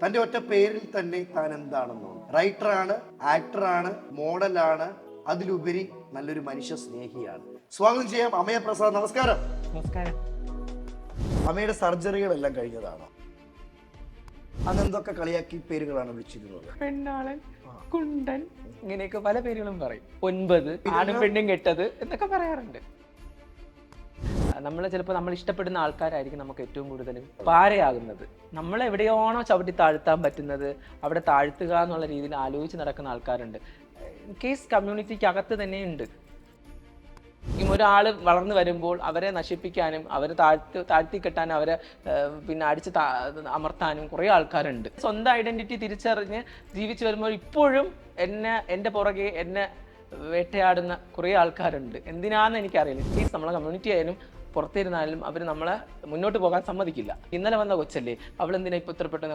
തന്റെ ഒറ്റ പേരിൽ തന്നെ താൻ എന്താണെന്നോ. റൈറ്ററാണ്, ആക്ടറാണ്, മോഡലാണ്, അതിലുപരി നല്ലൊരു മനുഷ്യ സ്നേഹിയാണ്. സ്വാഗതം ചെയ്യാം അമയ പ്രസാദ്. നമസ്കാരം. നമസ്കാരം. അമയുടെ സർജറികളെല്ലാം കഴിഞ്ഞതാണോ? അന്നെന്തൊക്കെ കളിയാക്കി പേരുകളാണ് വിളിച്ചിരുന്നത്? പെണ്ണാളൻ, കുണ്ടൻ, ഇങ്ങനെയൊക്കെ പല പേരുകളും പറയും. 9 ആണും പെണ്ണും കെട്ടത് എന്നൊക്കെ പറയാറുണ്ട്. നമ്മൾ ഇഷ്ടപ്പെടുന്ന ആൾക്കാരായിരിക്കും നമുക്ക് ഏറ്റവും കൂടുതൽ പാരയാകുന്നത്. നമ്മൾ എവിടെയാണോ ചവിട്ടി താഴ്ത്താൻ പറ്റുന്നത് അവിടെ താഴ്ത്തുക എന്നുള്ള രീതിയിൽ ആലോചിച്ച് നടക്കുന്ന ആൾക്കാരുണ്ട്. കേസ് കമ്മ്യൂണിറ്റിക്ക് അകത്ത് തന്നെയുണ്ട്. ഒരാൾ വളർന്നു വരുമ്പോൾ അവരെ നശിപ്പിക്കാനും അവരെ താഴ്ത്തിക്കെട്ടാനും അവരെ പിന്നെ അടിച്ച് അമർത്താനും കുറേ ആൾക്കാരുണ്ട്. സ്വന്തം ഐഡന്റിറ്റി തിരിച്ചറിഞ്ഞ് ജീവിച്ചു വരുമ്പോൾ ഇപ്പോഴും എൻ്റെ പുറകെ എന്നെ വേട്ടയാടുന്ന കുറേ ആൾക്കാരുണ്ട്. എന്തിനാന്ന് എനിക്കറിയില്ല. പ്ലീസ് നമ്മളെ കമ്മ്യൂണിറ്റി ആയാലും പുറത്തിരുന്നാലും അവർ നമ്മളെ മുന്നോട്ട് പോകാൻ സമ്മതിക്കില്ല. ഇന്നലെ വന്ന കൊച്ചല്ലേ, അവളെന്തിനാ ഇപ്പോൾ ഇത്രപ്പെട്ട്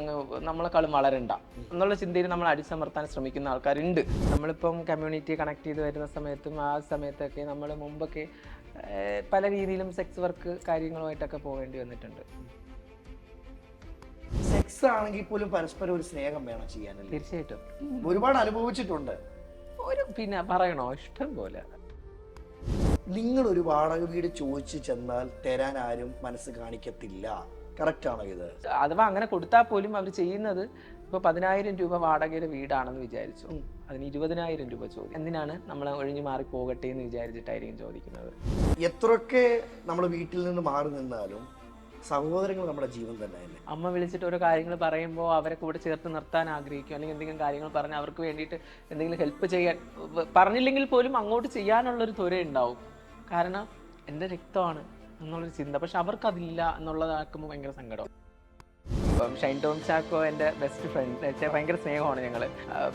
നമ്മളെക്കാളും വളരണ്ട എന്നുള്ള ചിന്തയിൽ നമ്മൾ അടിച്ചമർത്താൻ ശ്രമിക്കുന്ന ആൾക്കാരുണ്ട്. നമ്മളിപ്പം കമ്മ്യൂണിറ്റി കണക്ട് ചെയ്ത് വരുന്ന സമയത്തും ആ സമയത്തൊക്കെ നമ്മൾ മുമ്പൊക്കെ പല രീതിയിലും സെക്സ് വർക്ക് കാര്യങ്ങളുമായിട്ടൊക്കെ പോകേണ്ടി വന്നിട്ടുണ്ട്. സെക്സ് ആണെങ്കിൽ പോലും പരസ്പരം ഒരു സ്നേഹം വേണം ചെയ്യാനല്ലേ? തീർച്ചയായിട്ടും ഒരുപാട് അനുഭവിച്ചിട്ടുണ്ട്. പിന്നെ പറയണോ, ഇഷ്ടം പോലെ. നിങ്ങൾ ഒരു വാടക വീട് ചോദിച്ചു ചെന്നാൽ തരാൻ ആരും മനസ്സ് കാണിക്കത്തില്ല. കറക്റ്റ് ആണോ ഇത്? അഥവാ അങ്ങനെ കൊടുത്താൽ പോലും അവർ ചെയ്യുന്നത്, ഇപ്പോൾ 10,000 രൂപ വാടകയുടെ വീടാണെന്ന് വിചാരിച്ചു, അതിന് 20,000 രൂപ ചോദിക്കും. എന്തിനാണ് നമ്മൾ ഒഴിഞ്ഞു മാറി പോകട്ടെ എന്ന് വിചാരിച്ചിട്ടായിരിക്കും ചോദിക്കുന്നത്. എത്രയൊക്കെ നമ്മൾ വീട്ടിൽ നിന്ന് മാറി നിന്നാലും സഹോദരങ്ങൾ നമ്മുടെ ജീവൻ തന്നെയല്ലേ. അമ്മ വിളിച്ചിട്ട് ഓരോ കാര്യങ്ങൾ പറയുമ്പോൾ അവരെ കൂടെ ചേർത്ത് നിർത്താൻ ആഗ്രഹിക്കും. അല്ലെങ്കിൽ എന്തെങ്കിലും കാര്യങ്ങൾ പറഞ്ഞ് അവർക്ക് വേണ്ടിയിട്ട് എന്തെങ്കിലും ഹെൽപ്പ് ചെയ്യാൻ പറഞ്ഞില്ലെങ്കിൽ പോലും അങ്ങോട്ട് ചെയ്യാനുള്ളൊരു ത്വര ഉണ്ടാവും. കാരണം എൻ്റെ രക്തമാണ് എന്നുള്ളൊരു ചിന്ത. പക്ഷെ അവർക്കതില്ല എന്നുള്ളതാക്കുമ്പോൾ ഭയങ്കര സങ്കടം. ഇപ്പം ഷൈൻ ടോം ചാക്കോ എൻ്റെ ബെസ്റ്റ് ഫ്രണ്ട്, ഭയങ്കര സ്നേഹമാണ് ഞങ്ങൾ.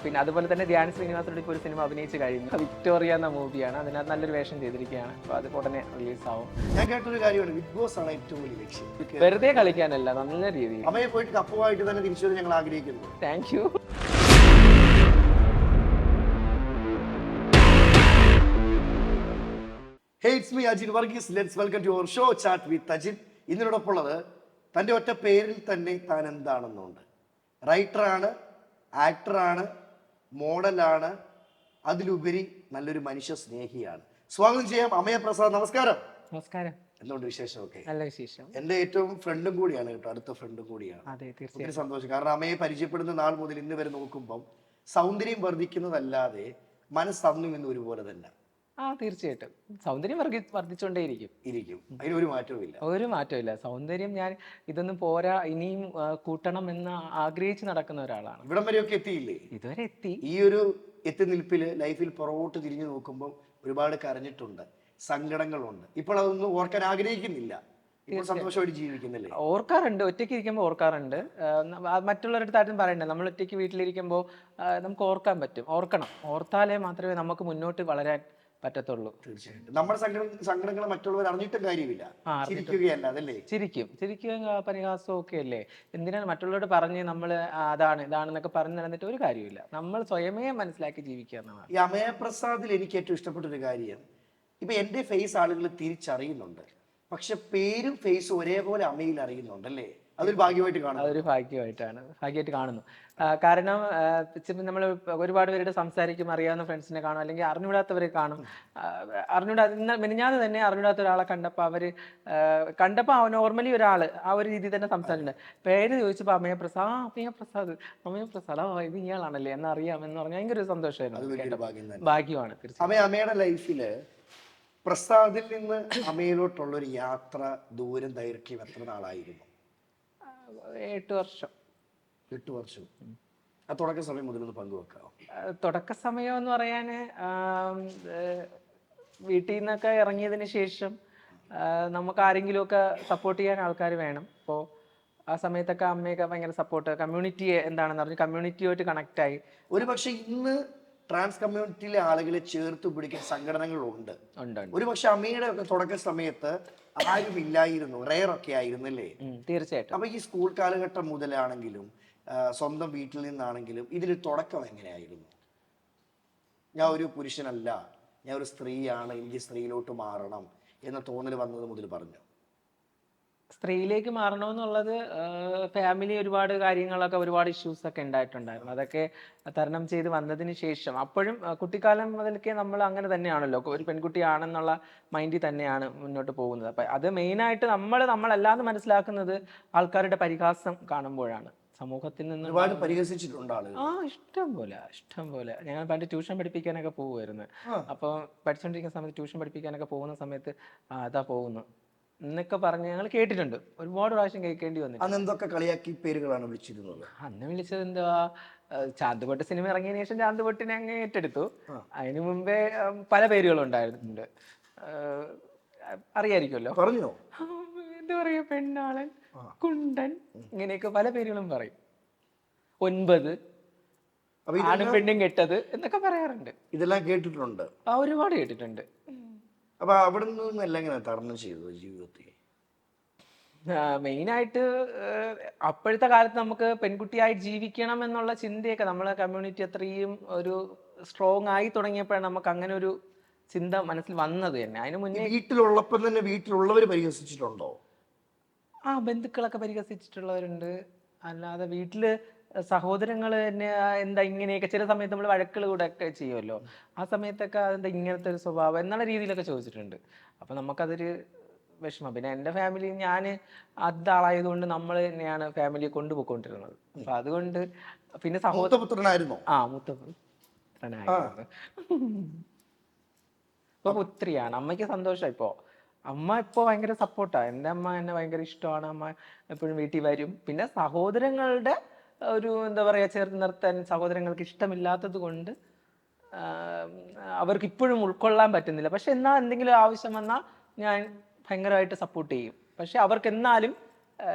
പിന്നെ അതുപോലെ തന്നെ ധ്യാൻ ശ്രീനിവാസോട് ഇപ്പോൾ ഒരു സിനിമ അഭിനയിച്ച് കഴിഞ്ഞു. വിക്ടോറിയ എന്ന മൂവിയാണ്. അതിനകത്ത് നല്ലൊരു വേഷം ചെയ്തിരിക്കുകയാണ്. അപ്പോൾ അത് ഉടനെ റിലീസാവും. ഞാൻ കേട്ടൊരു കാര്യമാണ്, ബിഗ് ബോസ് ആണ് ഏറ്റവും വലിയ ലക്ഷ്യം. വെറുതെ കളിക്കാനല്ല, നല്ല രീതിയിൽ. അമ്മയെ പോയിട്ട് കപ്പുമായിട്ട് തന്നെ തിരിച്ചു വരാൻ ഞങ്ങൾ ആഗ്രഹിക്കുന്നു. Thank you. Hey, it's me Ajin Varghese. Let's welcome to our show Chat with Ajin. ഇന്നിനോടൊപ്പം ഉള്ളത് തൻ്റെ ഒറ്റ പേരിൽ തന്നെ താൻ എന്താണെന്നുണ്ട്. റൈറ്ററാണ്, ആക്ടറാണ്, മോഡലാണ്, അതിലുപരി നല്ലൊരു മനുഷ്യ സ്നേഹിയാണ്. സ്വാഗതം ചെയ്യാം അമയ പ്രസാദ്. നമസ്കാരം. നമസ്കാരം. എന്തുകൊണ്ട് വിശേഷമൊക്കെ? നല്ല വിശേഷം. എൻ്റെ ഏറ്റവും ഫ്രണ്ടും കൂടിയാണ് കേട്ടോ, അടുത്ത ഫ്രണ്ടും കൂടിയാണ്. അതെ, ഒത്തിരി തീർച്ചയായും സന്തോഷം. കാരണം അമ്മയെ പരിചയപ്പെടുന്ന നാൾ മുതൽ ഇന്ന് വരെ നോക്കുമ്പം സൗന്ദര്യം വർദ്ധിക്കുന്നതല്ലാതെ മനസ്സന്നും ഇന്ന് ഒരുപോലെ തന്നെ. തീർച്ചയായിട്ടും സൗന്ദര്യം വർദ്ധിച്ചുകൊണ്ടേയിരിക്കും. അതിനൊരു മാറ്റവും ഇല്ല. ഒരു മാറ്റമില്ല. സൗന്ദര്യം ഞാൻ ഇതൊന്നും പോരാ, ഇനിയും കൂട്ടണം എന്ന് ആഗ്രഹിച്ച് നടക്കുന്ന ഒരാളാണ്. ഇവിടം വരെയൊക്കെ എത്തിയില്ലേ? ഇതുവരെ എത്തി. ഈ ഒരു എത്തിനിൽപ്പില് ലൈഫിൽ പുറകോട്ട് തിരിഞ്ഞു നോക്കുമ്പോൾ ഒരുപാട് കരഞ്ഞിട്ടുണ്ട്, സങ്കടങ്ങളുണ്ട്. ഇപ്പോൾ അതൊന്നും ഓർക്കാൻ ആഗ്രഹിക്കുന്നില്ല. ഇപ്പോൾ സന്തോഷമായിട്ട് ജീവിക്കുന്നില്ലേ? ഓർക്കാറുണ്ട്, ഒറ്റയ്ക്ക് ഇരിക്കുമ്പോൾ ഓർക്കാറുണ്ട്. മറ്റുള്ളവരുടെ താരം പറയണ്ടേ, നമ്മൾ ഒറ്റയ്ക്ക് വീട്ടിലിരിക്കുമ്പോൾ നമുക്ക് ഓർക്കാൻ പറ്റും. ഓർത്താലേ മാത്രമേ നമുക്ക് മുന്നോട്ട് വളരാൻ പറ്റത്തുള്ളൂ. തീർച്ചയായിട്ടും നമ്മുടെ സങ്കടങ്ങൾ മറ്റുള്ളവർ അറിഞ്ഞിട്ടും കാര്യമില്ല. ചിരിക്കുകയല്ല, അതല്ലേ? ചിരിക്കുക പരിഹാസവും ഒക്കെ അല്ലേ. എന്തിനാണ് മറ്റുള്ളവരോട് പറഞ്ഞ് നമ്മൾ ഇതാണെന്നൊക്കെ പറഞ്ഞു നടന്നിട്ട് ഒരു കാര്യമില്ല. നമ്മൾ സ്വയമേ മനസ്സിലാക്കി ജീവിക്കുക എന്നതാണ്. ഈ അമയപ്രസാദിൽ എനിക്ക് ഏറ്റവും ഇഷ്ടപ്പെട്ട ഒരു കാര്യം, ഇപ്പൊ എന്റെ ഫേസ് ആളുകൾ തിരിച്ചറിയുന്നുണ്ട്, പക്ഷെ പേരും ഫേസും ഒരേപോലെ അമ്മയിൽ അറിയുന്നുണ്ടല്ലേ. അതൊരു ഭാഗ്യമായിട്ട് കാണുന്നു. അതൊരു ഭാഗ്യമായിട്ട് കാണുന്നു. കാരണം നമ്മൾ ഒരുപാട് പേരുടെ സംസാരിക്കും, അറിയാവുന്ന ഫ്രണ്ട്സിനെ കാണും, അല്ലെങ്കിൽ അറിഞ്ഞുകൂടാത്തവരെ കാണും. മിനിഞ്ഞാന്ന് തന്നെ അറിഞ്ഞുകൂടാത്ത ഒരാളെ കണ്ടപ്പോൾ നോർമലി ഒരാൾ ആ ഒരു രീതിയിൽ തന്നെ സംസാരിച്ചിട്ടുണ്ട്. പേര് ചോദിച്ചപ്പോൾ അമയപ്രസാദ് ഇത് ഇയാളാണല്ലേ എന്നറിയാമെന്ന് പറഞ്ഞാൽ ഭയങ്കര ഒരു സന്തോഷമായിരുന്നു. ഭാഗ്യമാണ്. തീർച്ചയായും അമ്മയുടെ ലൈഫില് പ്രസാദിൽ നിന്ന് അമ്മയിലോട്ടുള്ള ഒരു യാത്ര ദൂരം ദൈർഘ്യം എത്ര നാളായിരുന്നു? 8 വർഷം. 8 വർഷം. ആ തുടക്ക സമയം മുതലൊന്ന് പങ്കുവെക്കാമോ? തുടക്ക സമയം എന്ന് പറയാൻ, വീട്ടിൽ നിന്നൊക്കെ ഇറങ്ങിയതിന് ശേഷം നമുക്ക് ആരെങ്കിലുമൊക്കെ സപ്പോർട്ട് ചെയ്യാൻ ആൾക്കാർ വേണം. അപ്പോൾ ആ സമയത്തൊക്കെ അമ്മയൊക്കെ ഭയങ്കര സപ്പോർട്ട്, കമ്മ്യൂണിറ്റി എന്താണെന്ന് പറഞ്ഞ് കമ്മ്യൂണിറ്റിയുമായിട്ട് കണക്റ്റായി. ഒരു പക്ഷെ ഇന്ന് ട്രാൻസ് കമ്മ്യൂണിറ്റിയിലെ ആളുകളെ ചേർത്ത് പിടിക്കുന്ന സംഘടനകളുണ്ട്. ഒരു പക്ഷെ അമ്മയുടെ ഒക്കെ തുടക്ക സമയത്ത് ആരും ഇല്ലായിരുന്നു, റെയറൊക്കെ ആയിരുന്നു അല്ലേ? തീർച്ചയായിട്ടും. അപ്പൊ ഈ സ്കൂൾ കാലഘട്ടം മുതലാണെങ്കിലും സ്വന്തം വീട്ടിൽ നിന്നാണെങ്കിലും ഇതിൽ തുടക്കം എങ്ങനെയായിരുന്നു? ഞാൻ ഒരു പുരുഷനല്ല, ഞാൻ ഒരു സ്ത്രീയാണ്, എനിക്ക് സ്ത്രീയിലോട്ട് മാറണം എന്ന തോന്നൽ വന്നത് മുതൽ പറഞ്ഞു. സ്ത്രീയിലേക്ക് മാറണമെന്നുള്ളത് ഫാമിലി ഒരുപാട് കാര്യങ്ങളൊക്കെ ഒരുപാട് ഇഷ്യൂസ് ഒക്കെ ഉണ്ടായിട്ടുണ്ടായിരുന്നു. അതൊക്കെ തരണം ചെയ്ത് വന്നതിന് ശേഷം അപ്പോഴും കുട്ടിക്കാലം മുതൽക്കേ നമ്മൾ അങ്ങനെ തന്നെയാണല്ലോ, ഒരു പെൺകുട്ടിയാണെന്നുള്ള മൈൻഡിൽ തന്നെയാണ് മുന്നോട്ട് പോകുന്നത്. അപ്പം അത് മെയിനായിട്ട് നമ്മളല്ലാന്ന് മനസ്സിലാക്കുന്നത് ആൾക്കാരുടെ പരിഹാസം കാണുമ്പോഴാണ്, സമൂഹത്തിൽ നിന്ന്. ഒരുപാട് പരിഹസിച്ചിട്ടുണ്ട് ആളുകൾ. ഇഷ്ടം പോലെ ഞങ്ങൾ പണ്ട് ട്യൂഷൻ പഠിപ്പിക്കാനൊക്കെ പോകുമായിരുന്നു. അപ്പോൾ പഠിച്ചുകൊണ്ടിരിക്കുന്ന സമയത്ത് ട്യൂഷൻ പഠിപ്പിക്കാനൊക്കെ പോകുന്ന സമയത്ത് അതാ പോകുന്നു എന്നൊക്കെ പറഞ്ഞ് ഞങ്ങൾ കേട്ടിട്ടുണ്ട്. ഒരുപാട് പ്രാവശ്യം കേൾക്കേണ്ടി വന്നിട്ടുണ്ട്. അന്ന് എന്തൊക്കെ കളിയാക്കി പേരുകളാണ് വിളിച്ചിരുന്നത്? അന്ന് വിളിച്ചത് എന്തുവാ, ചാന്തുപൊട്ട് സിനിമ ഇറങ്ങിയതിനു ശേഷം ചാന്തുപൊട്ടിനെ അങ്ങ് ഏറ്റെടുത്തു. അതിനു മുമ്പേ പല പേരുകളും ഉണ്ടായിട്ടുണ്ട്. അറിയായിരിക്കുമല്ലോ. പറഞ്ഞോ? എന്താ പറയുക, പെണ്ണാളൻ, കുണ്ടൻ, ഇങ്ങനെയൊക്കെ പല പേരുകളും പറയും. 9, ആണും പെണ്ണും കെട്ടത് എന്നൊക്കെ പറയാറുണ്ട്. ഇതെല്ലാം കേട്ടിട്ടുണ്ട്. ഒരുപാട് കേട്ടിട്ടുണ്ട്. അപ്പൊ അവിടെ നിന്നെല്ലാം എങ്ങനെ തരണം ചെയ്തു ജീവിതത്തിൽ? മെയിനായിട്ട് അപ്പോഴത്തെ കാലത്ത് നമുക്ക് പെൺകുട്ടിയായി ജീവിക്കണം എന്നുള്ള ചിന്തയൊക്കെ നമ്മളെ കമ്മ്യൂണിറ്റി അത്രയും ഒരു സ്ട്രോങ് ആയി തുടങ്ങിയപ്പോഴാണ് നമുക്ക് അങ്ങനെ ഒരു ചിന്ത മനസ്സിൽ വന്നത് തന്നെ. അതിന് മുന്നേ വീട്ടിലുള്ളപ്പം തന്നെ വീട്ടിലുള്ളവർ പരിഹസിച്ചിട്ടുണ്ടോ? ബന്ധുക്കളൊക്കെ പരിഹസിച്ചിട്ടുള്ളവരുണ്ട്. അല്ലാതെ വീട്ടില് സഹോദരങ്ങൾ തന്നെ എന്താ ഇങ്ങനെയൊക്കെ ചില സമയത്ത് നമ്മൾ വഴക്കുകൾ കൂടെ ഒക്കെ ചെയ്യുമല്ലോ, ആ സമയത്തൊക്കെ അതെന്താ ഇങ്ങനത്തെ ഒരു സ്വഭാവം എന്നുള്ള രീതിയിലൊക്കെ ചോദിച്ചിട്ടുണ്ട്. അപ്പം നമുക്കതൊരു വിഷമം. പിന്നെ എൻ്റെ ഫാമിലി, ഞാൻ ആളായതുകൊണ്ട് നമ്മൾ തന്നെയാണ് ഫാമിലിയെ കൊണ്ടുപോയിക്കൊണ്ടിരുന്നത്. അപ്പം അതുകൊണ്ട് പിന്നെ സഹോദരനായിരുന്നു. മൂത്തപുത്രനായിരുന്നു. ഇപ്പൊ പുത്രിയാണ്. അമ്മയ്ക്ക് സന്തോഷം. അമ്മ ഇപ്പോൾ ഭയങ്കര സപ്പോർട്ടാണ്. എൻ്റെ അമ്മ എന്നെ ഭയങ്കര ഇഷ്ടമാണ്. അമ്മ എപ്പോഴും വീട്ടിൽ വരും. പിന്നെ സഹോദരങ്ങളുടെ ഒരു എന്താ പറയുക, ചേർത്ത് നിർത്താൻ സഹോദരങ്ങൾക്ക് ഇഷ്ടമില്ലാത്തത് കൊണ്ട് അവർക്ക് ഇപ്പോഴും ഉൾക്കൊള്ളാൻ പറ്റുന്നില്ല. പക്ഷെ എന്നാൽ എന്തെങ്കിലും ആവശ്യം വന്നാൽ ഞാൻ ഭയങ്കരമായിട്ട് സപ്പോർട്ട് ചെയ്യും. പക്ഷെ അവർക്ക് എന്നാലും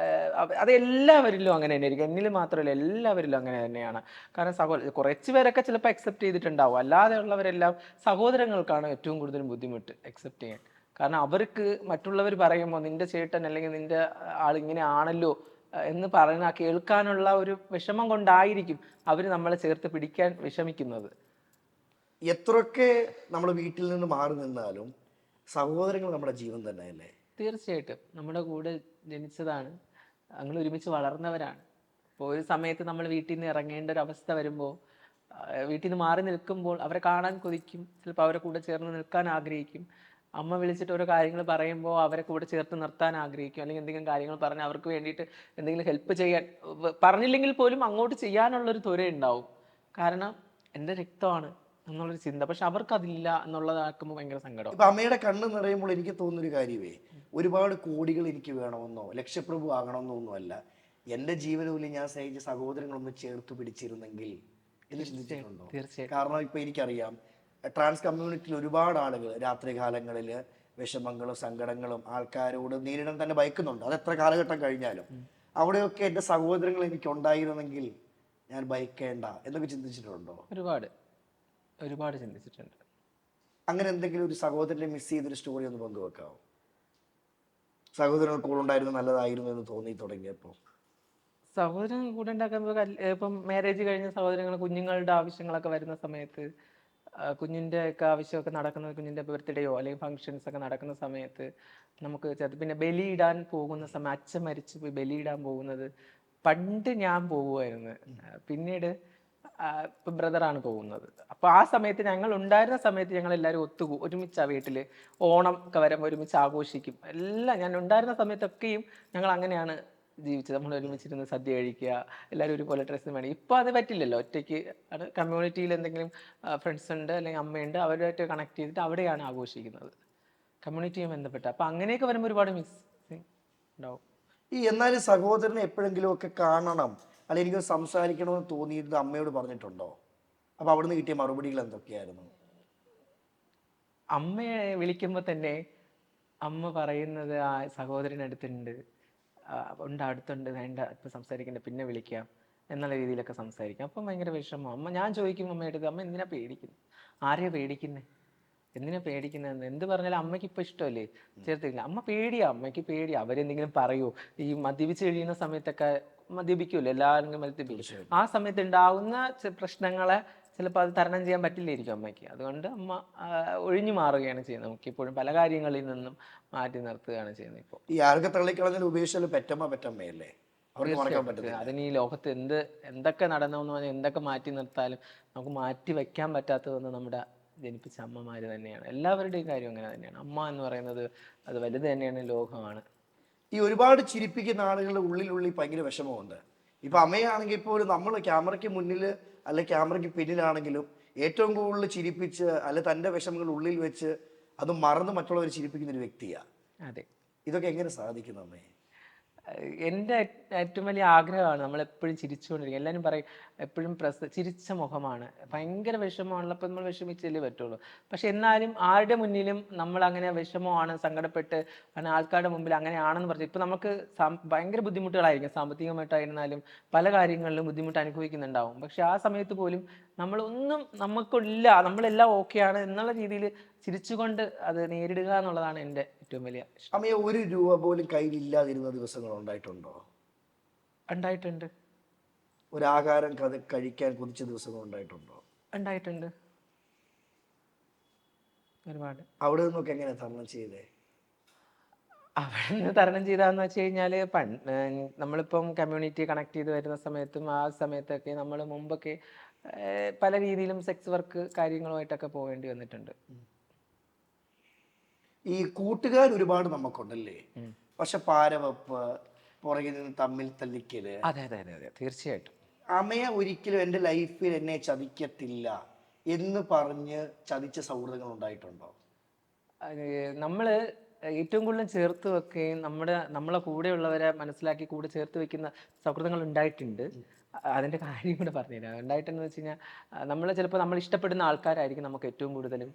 അത് എല്ലാവരിലും അങ്ങനെ തന്നെ ആയിരിക്കും. എന്നിൽ മാത്രമല്ല, എല്ലാവരിലും അങ്ങനെ തന്നെയാണ്. കാരണം കുറച്ച് പേരൊക്കെ ചിലപ്പോൾ അക്സെപ്റ്റ് ചെയ്തിട്ടുണ്ടാവും. അല്ലാതെ ഉള്ളവരെല്ലാം സഹോദരങ്ങൾക്കാണ് ഏറ്റവും കൂടുതൽ ബുദ്ധിമുട്ട് അക്സെപ്റ്റ് ചെയ്യാൻ. കാരണം അവർക്ക് മറ്റുള്ളവർ പറയുമ്പോൾ നിന്റെ ചേട്ടൻ അല്ലെങ്കിൽ നിന്റെ ആൾ ഇങ്ങനെ ആണല്ലോ എന്ന് പറയുന്ന കേൾക്കാനുള്ള ഒരു വിഷമം കൊണ്ടായിരിക്കും അവർ നമ്മളെ ചേർത്ത് പിടിക്കാൻ വിഷമിക്കുന്നത്. എത്രയൊക്കെ നമ്മൾ വീട്ടിൽ നിന്ന് മാറി നിന്നാലും സഹോദരങ്ങൾ നമ്മുടെ ജീവൻ തന്നെയല്ലേ? തീർച്ചയായിട്ടും നമ്മുടെ കൂടെ ജനിച്ചതാണ്, ഞങ്ങൾ ഒരുമിച്ച് വളർന്നവരാണ്. അപ്പോൾ ഒരു സമയത്ത് നമ്മൾ വീട്ടിൽ നിന്ന് ഇറങ്ങേണ്ട ഒരു അവസ്ഥ വരുമ്പോൾ, വീട്ടിൽ നിന്ന് മാറി നിൽക്കുമ്പോൾ അവരെ കാണാൻ കൊതിക്കും. ചിലപ്പോൾ അവരെ കൂടെ ചേർന്ന് നിൽക്കാൻ ആഗ്രഹിക്കും. അമ്മ വിളിച്ചിട്ട് ഓരോ കാര്യങ്ങൾ പറയുമ്പോൾ അവരെ കൂടെ ചേർത്ത് നിർത്താൻ ആഗ്രഹിക്കും. അല്ലെങ്കിൽ എന്തെങ്കിലും കാര്യങ്ങൾ പറഞ്ഞ് അവർക്ക് വേണ്ടിയിട്ട് എന്തെങ്കിലും ഹെൽപ്പ് ചെയ്യാൻ, പറഞ്ഞില്ലെങ്കിൽ പോലും അങ്ങോട്ട് ചെയ്യാനുള്ളൊരു ത്വര ഉണ്ടാവും. കാരണം എൻ്റെ രക്തമാണ് എന്നുള്ളൊരു ചിന്ത. പക്ഷെ അവർക്കതില്ല എന്നുള്ളതാക്കുമ്പോൾ ഭയങ്കര സങ്കടം. ഇപ്പൊ അമ്മയുടെ കണ്ണ് നിറയുമ്പോൾ എനിക്ക് തോന്നുന്നൊരു കാര്യമേ, ഒരുപാട് കോടികൾ എനിക്ക് വേണമെന്നോ ലക്ഷപ്രഭു ആകണമെന്നോ ഒന്നുമല്ല, എൻ്റെ ജീവനൂല്യം ഞാൻ സ്നേഹിച്ച സഹോദരങ്ങളൊന്ന് ചേർത്ത് പിടിച്ചിരുന്നെങ്കിൽ എന്ന് ചിന്തിച്ചിട്ടുണ്ടോ? തീർച്ചയായും. കാരണം ഇപ്പൊ എനിക്കറിയാം, ട്രാൻസ് കമ്മ്യൂണിറ്റിയിൽ ഒരുപാട് ആളുകൾ രാത്രി കാലങ്ങളിൽ വിഷമങ്ങളും സങ്കടങ്ങളും ആൾക്കാരോട് നേരിടാൻ തന്നെ ഭയക്കുന്നുണ്ട്. അത് എത്ര കാലഘട്ടം കഴിഞ്ഞാലും അവിടെയൊക്കെ എൻ്റെ സഹോദരങ്ങൾ എനിക്ക് ഉണ്ടായിരുന്നെങ്കിൽ ഞാൻ ഭയക്കേണ്ട എന്നൊക്കെ ചിന്തിച്ചിട്ടുണ്ടോ? ഒരുപാട് ചിന്തിച്ചിട്ടുണ്ട്. അങ്ങനെ എന്തെങ്കിലും ഒരു സഹോദരനെ മിസ് ചെയ്തൊരു സ്റ്റോറി ഒന്ന് പങ്കുവെക്കാവോ? സഹോദരങ്ങൾ കൂടെ ഉണ്ടായിരുന്നു നല്ലതായിരുന്നു എന്ന് തോന്നി തുടങ്ങിയപ്പോൾ? സഹോദരങ്ങൾ കൂടെ ഉണ്ടാക്കുമ്പോൾ ഇപ്പം മാരേജ് കഴിഞ്ഞ സഹോദരങ്ങൾ കുഞ്ഞുങ്ങളുടെ ആവശ്യങ്ങളൊക്കെ വരുന്ന സമയത്ത്, കുഞ്ഞിൻ്റെ ഒക്കെ ആവശ്യമൊക്കെ നടക്കുന്ന, കുഞ്ഞിൻ്റെ ബർത്ത്ഡേയോ അല്ലെങ്കിൽ ഫങ്ഷൻസ് ഒക്കെ നടക്കുന്ന സമയത്ത് നമുക്ക് പിന്നെ ബലിയിടാൻ പോകുന്ന സമയം, അച്ഛൻ മരിച്ചു പോയി ബലിയിടാൻ പോകുന്നത് പണ്ട് ഞാൻ പോകുമായിരുന്നു. പിന്നീട് ഇപ്പം ബ്രദറാണ് പോകുന്നത്. അപ്പോൾ ആ സമയത്ത് ഞങ്ങൾ ഉണ്ടായിരുന്ന സമയത്ത് ഞങ്ങൾ എല്ലാവരും ഒരുമിച്ചാണ് വീട്ടിൽ ഓണം ഒക്കെ വരുമ്പോൾ ഒരുമിച്ച് ആഘോഷിക്കും. ഞാൻ ഉണ്ടായിരുന്ന സമയത്തൊക്കെയും ഞങ്ങൾ അങ്ങനെയാണ് ജീവിച്ചത്. നമ്മൾ ഒരുമിച്ചിരുന്ന് സദ്യ കഴിക്കുക, എല്ലാവരും ഒരുപോലെ ഡ്രസ്സ് വേണം. ഇപ്പോൾ അത് പറ്റില്ലല്ലോ. ഒറ്റയ്ക്ക് അത് കമ്മ്യൂണിറ്റിയിൽ എന്തെങ്കിലും ഫ്രണ്ട്സ് ഉണ്ട് അല്ലെങ്കിൽ അമ്മയുണ്ട്, അവരുമായിട്ട് കണക്ട് ചെയ്തിട്ട് അവിടെയാണ് ആഘോഷിക്കുന്നത്, കമ്മ്യൂണിറ്റിയുമായി ബന്ധപ്പെട്ട്. അപ്പം അങ്ങനെയൊക്കെ വരുമ്പോൾ ഒരുപാട് മിസ്സിങ് ഉണ്ടാവും. എന്നാലും സഹോദരനെ എപ്പോഴെങ്കിലും ഒക്കെ കാണണം അല്ലെങ്കിൽ എനിക്ക് സംസാരിക്കണമെന്ന് തോന്നിയത് അമ്മയോട് പറഞ്ഞിട്ടുണ്ടോ? അപ്പൊ അവിടുന്ന് കിട്ടിയ മറുപടികൾ എന്തൊക്കെയായിരുന്നു? അമ്മയെ വിളിക്കുമ്പോൾ തന്നെ അമ്മ പറയുന്നത്, ആ സഹോദരനടുത്തുണ്ട്, അടുത്തുണ്ട്, വേണ്ട ഇപ്പം സംസാരിക്കണ്ട, പിന്നെ വിളിക്കാം എന്നുള്ള രീതിയിലൊക്കെ സംസാരിക്കാം. അപ്പം ഭയങ്കര വിഷമം. ഞാൻ ചോദിക്കും അമ്മയുടെ അടുത്ത്, അമ്മ എന്തിനാ പേടിക്കുന്നത്? ആരെയാ പേടിക്കുന്നത്? എന്തിനാ പേടിക്കുന്നതെന്ന് എന്ത് പറഞ്ഞാലും അമ്മയ്ക്ക് ഇപ്പം ഇഷ്ടമല്ലേ, ചേർത്തില്ല. അമ്മയ്ക്ക് പേടിയാ അവരെന്തെങ്കിലും പറയൂ. ഈ മദ്യപിച്ച് കഴിയുന്ന സമയത്തൊക്കെ മദ്യപിക്കുമല്ലോ, എല്ലാവരും മദ്യപിക്കും. ആ സമയത്ത് ഉണ്ടാവുന്ന പ്രശ്നങ്ങളെ ചിലപ്പോൾ അത് തരണം ചെയ്യാൻ പറ്റില്ലായിരിക്കും അമ്മയ്ക്ക്. അതുകൊണ്ട് അമ്മ ഒഴിഞ്ഞു മാറുകയാണ് ചെയ്യുന്നത്. നമുക്കിപ്പോഴും പല കാര്യങ്ങളിൽ നിന്നും മാറ്റി നിർത്തുകയാണ് ചെയ്യുന്നത് ഇപ്പോൾ. ഈ ആരൊക്കെ തള്ളിക്കളഞ്ഞാൽ ഉപേക്ഷിച്ചാലും പെറ്റമ്മയല്ലേ, അവർക്ക് മറക്കാൻ പറ്റത്തില്ല. അതിന് ഈ ലോകത്ത് എന്തൊക്കെ നടന്നെന്ന് പറഞ്ഞാൽ എന്തൊക്കെ മാറ്റി നിർത്താലും നമുക്ക് മാറ്റി വെക്കാൻ പറ്റാത്തതൊന്നും നമ്മുടെ ജനിപ്പിച്ച അമ്മമാർ തന്നെയാണ്. എല്ലാവരുടെയും കാര്യം അങ്ങനെ തന്നെയാണ്. അമ്മ എന്ന് പറയുന്നത് അത് വലുത് തന്നെയാണ്, ലോകമാണ്. ഈ ഒരുപാട് ചിരിപ്പിക്കുന്ന ആളുകളുടെ ഉള്ളിൽ ഭയങ്കര വിഷമമുണ്ട്. ഇപ്പൊ അമ്മയാണെങ്കിൽ പോലും നമ്മൾ ക്യാമറയ്ക്ക് മുന്നിൽ അല്ലെ ക്യാമറയ്ക്ക് പിന്നിലാണെങ്കിലും ഏറ്റവും കൂടുതൽ ചിരിപ്പിച്ച് അല്ലെ തൻ്റെ വിഷമങ്ങൾ ഉള്ളിൽ വെച്ച് അത് മറന്ന് മറ്റുള്ളവർ ചിരിപ്പിക്കുന്ന ഒരു വ്യക്തിയാണ്. അതെ. ഇതൊക്കെ എങ്ങനെ സാധിക്കുന്നു അമ്മേ? എൻ്റെ ഏറ്റവും വലിയ ആഗ്രഹമാണ് നമ്മളെപ്പോഴും ചിരിച്ചുകൊണ്ടിരിക്കുക. എല്ലാവരും പറയും എപ്പോഴും ചിരിച്ച മുഖമാണ്. ഭയങ്കര വിഷമമുള്ളപ്പോൾ നമ്മൾ വിഷമിച്ചല്ലേ പറ്റുള്ളൂ. പക്ഷെ എന്നാലും ആരുടെ മുന്നിലും നമ്മൾ അങ്ങനെ വിഷമമാണ്, സങ്കടപ്പെട്ട് അങ്ങനെ ആൾക്കാരുടെ മുമ്പിൽ അങ്ങനെയാണെന്ന് പറഞ്ഞു ഇപ്പം നമുക്ക് ഭയങ്കര ബുദ്ധിമുട്ടുകളായിരിക്കും. സാമ്പത്തികമായിട്ടായിരുന്നാലും പല കാര്യങ്ങളിലും ബുദ്ധിമുട്ട് അനുഭവിക്കുന്നുണ്ടാവും. പക്ഷെ ആ സമയത്ത് പോലും നമ്മളൊന്നും നമുക്കില്ല, നമ്മളെല്ലാം ഓക്കെയാണ് എന്നുള്ള രീതിയിൽ ചിരിച്ചുകൊണ്ട് അത് നേരിടുക എന്നുള്ളതാണ് എൻ്റെ ഏറ്റവും വലിയ ഇഷ്ടം. അമ്മയെ 1 രൂപ പോലും കയ്യിലില്ലാതിരുന്ന ദിവസങ്ങൾ ഉണ്ടായിട്ടുണ്ടോ? ഉണ്ടായിട്ടുണ്ട്. ഒരാഹാരം കഴിക്കാൻ കൊതിച്ച ദിവസങ്ങൾ ഉണ്ടായിട്ടുണ്ടോ? ഉണ്ടായിട്ടുണ്ട്, ഒരുപാട്. അവിടെ നിന്നൊക്കെ എങ്ങനെ തരണം ചെയ്തേ? അവിടെ നിന്ന് തരണം ചെയ്താന്ന് വെച്ച് കഴിഞ്ഞാൽ നമ്മളിപ്പം കമ്മ്യൂണിറ്റി കണക്ട് ചെയ്ത് വരുന്ന സമയത്തും ആ സമയത്തൊക്കെ നമ്മൾ മുമ്പൊക്കെ പല രീതിയിലും സെക്സ് വർക്ക് കാര്യങ്ങളുമായിട്ടൊക്കെ പോകേണ്ടി വന്നിട്ടുണ്ട്. ഈ കൂട്ടുകാർ ഒരുപാട് നമുക്കുണ്ടല്ലേ, പക്ഷെ പാരവെപ്പ്, പുറകിൽ നിന്ന് തമ്മിൽ തല്ലിക്കല്. അതെ അതെ അതെ അതെ, തീർച്ചയായിട്ടും. അമ്മയെ ഒരിക്കലും എൻ്റെ ലൈഫിൽ എന്നെ ചതിക്കത്തില്ല എന്ന് പറഞ്ഞ് ചതിച്ച സൗഹൃദങ്ങൾ ഉണ്ടായിട്ടുണ്ടോ? നമ്മൾ ഏറ്റവും കൂടുതൽ ചേർത്ത് വെക്കുകയും നമ്മളെ കൂടെയുള്ളവരെ മനസ്സിലാക്കി കൂടെ ചേർത്ത് വെക്കുന്ന സൗഹൃദങ്ങൾ ഉണ്ടായിട്ടുണ്ട്. അതിൻ്റെ കാര്യം കൂടെ പറഞ്ഞുതരാം. ഉണ്ടായിട്ടെന്ന് വെച്ച് കഴിഞ്ഞാൽ നമ്മൾ ചിലപ്പോൾ നമ്മൾ ഇഷ്ടപ്പെടുന്ന ആൾക്കാരായിരിക്കും നമുക്ക് ഏറ്റവും കൂടുതലും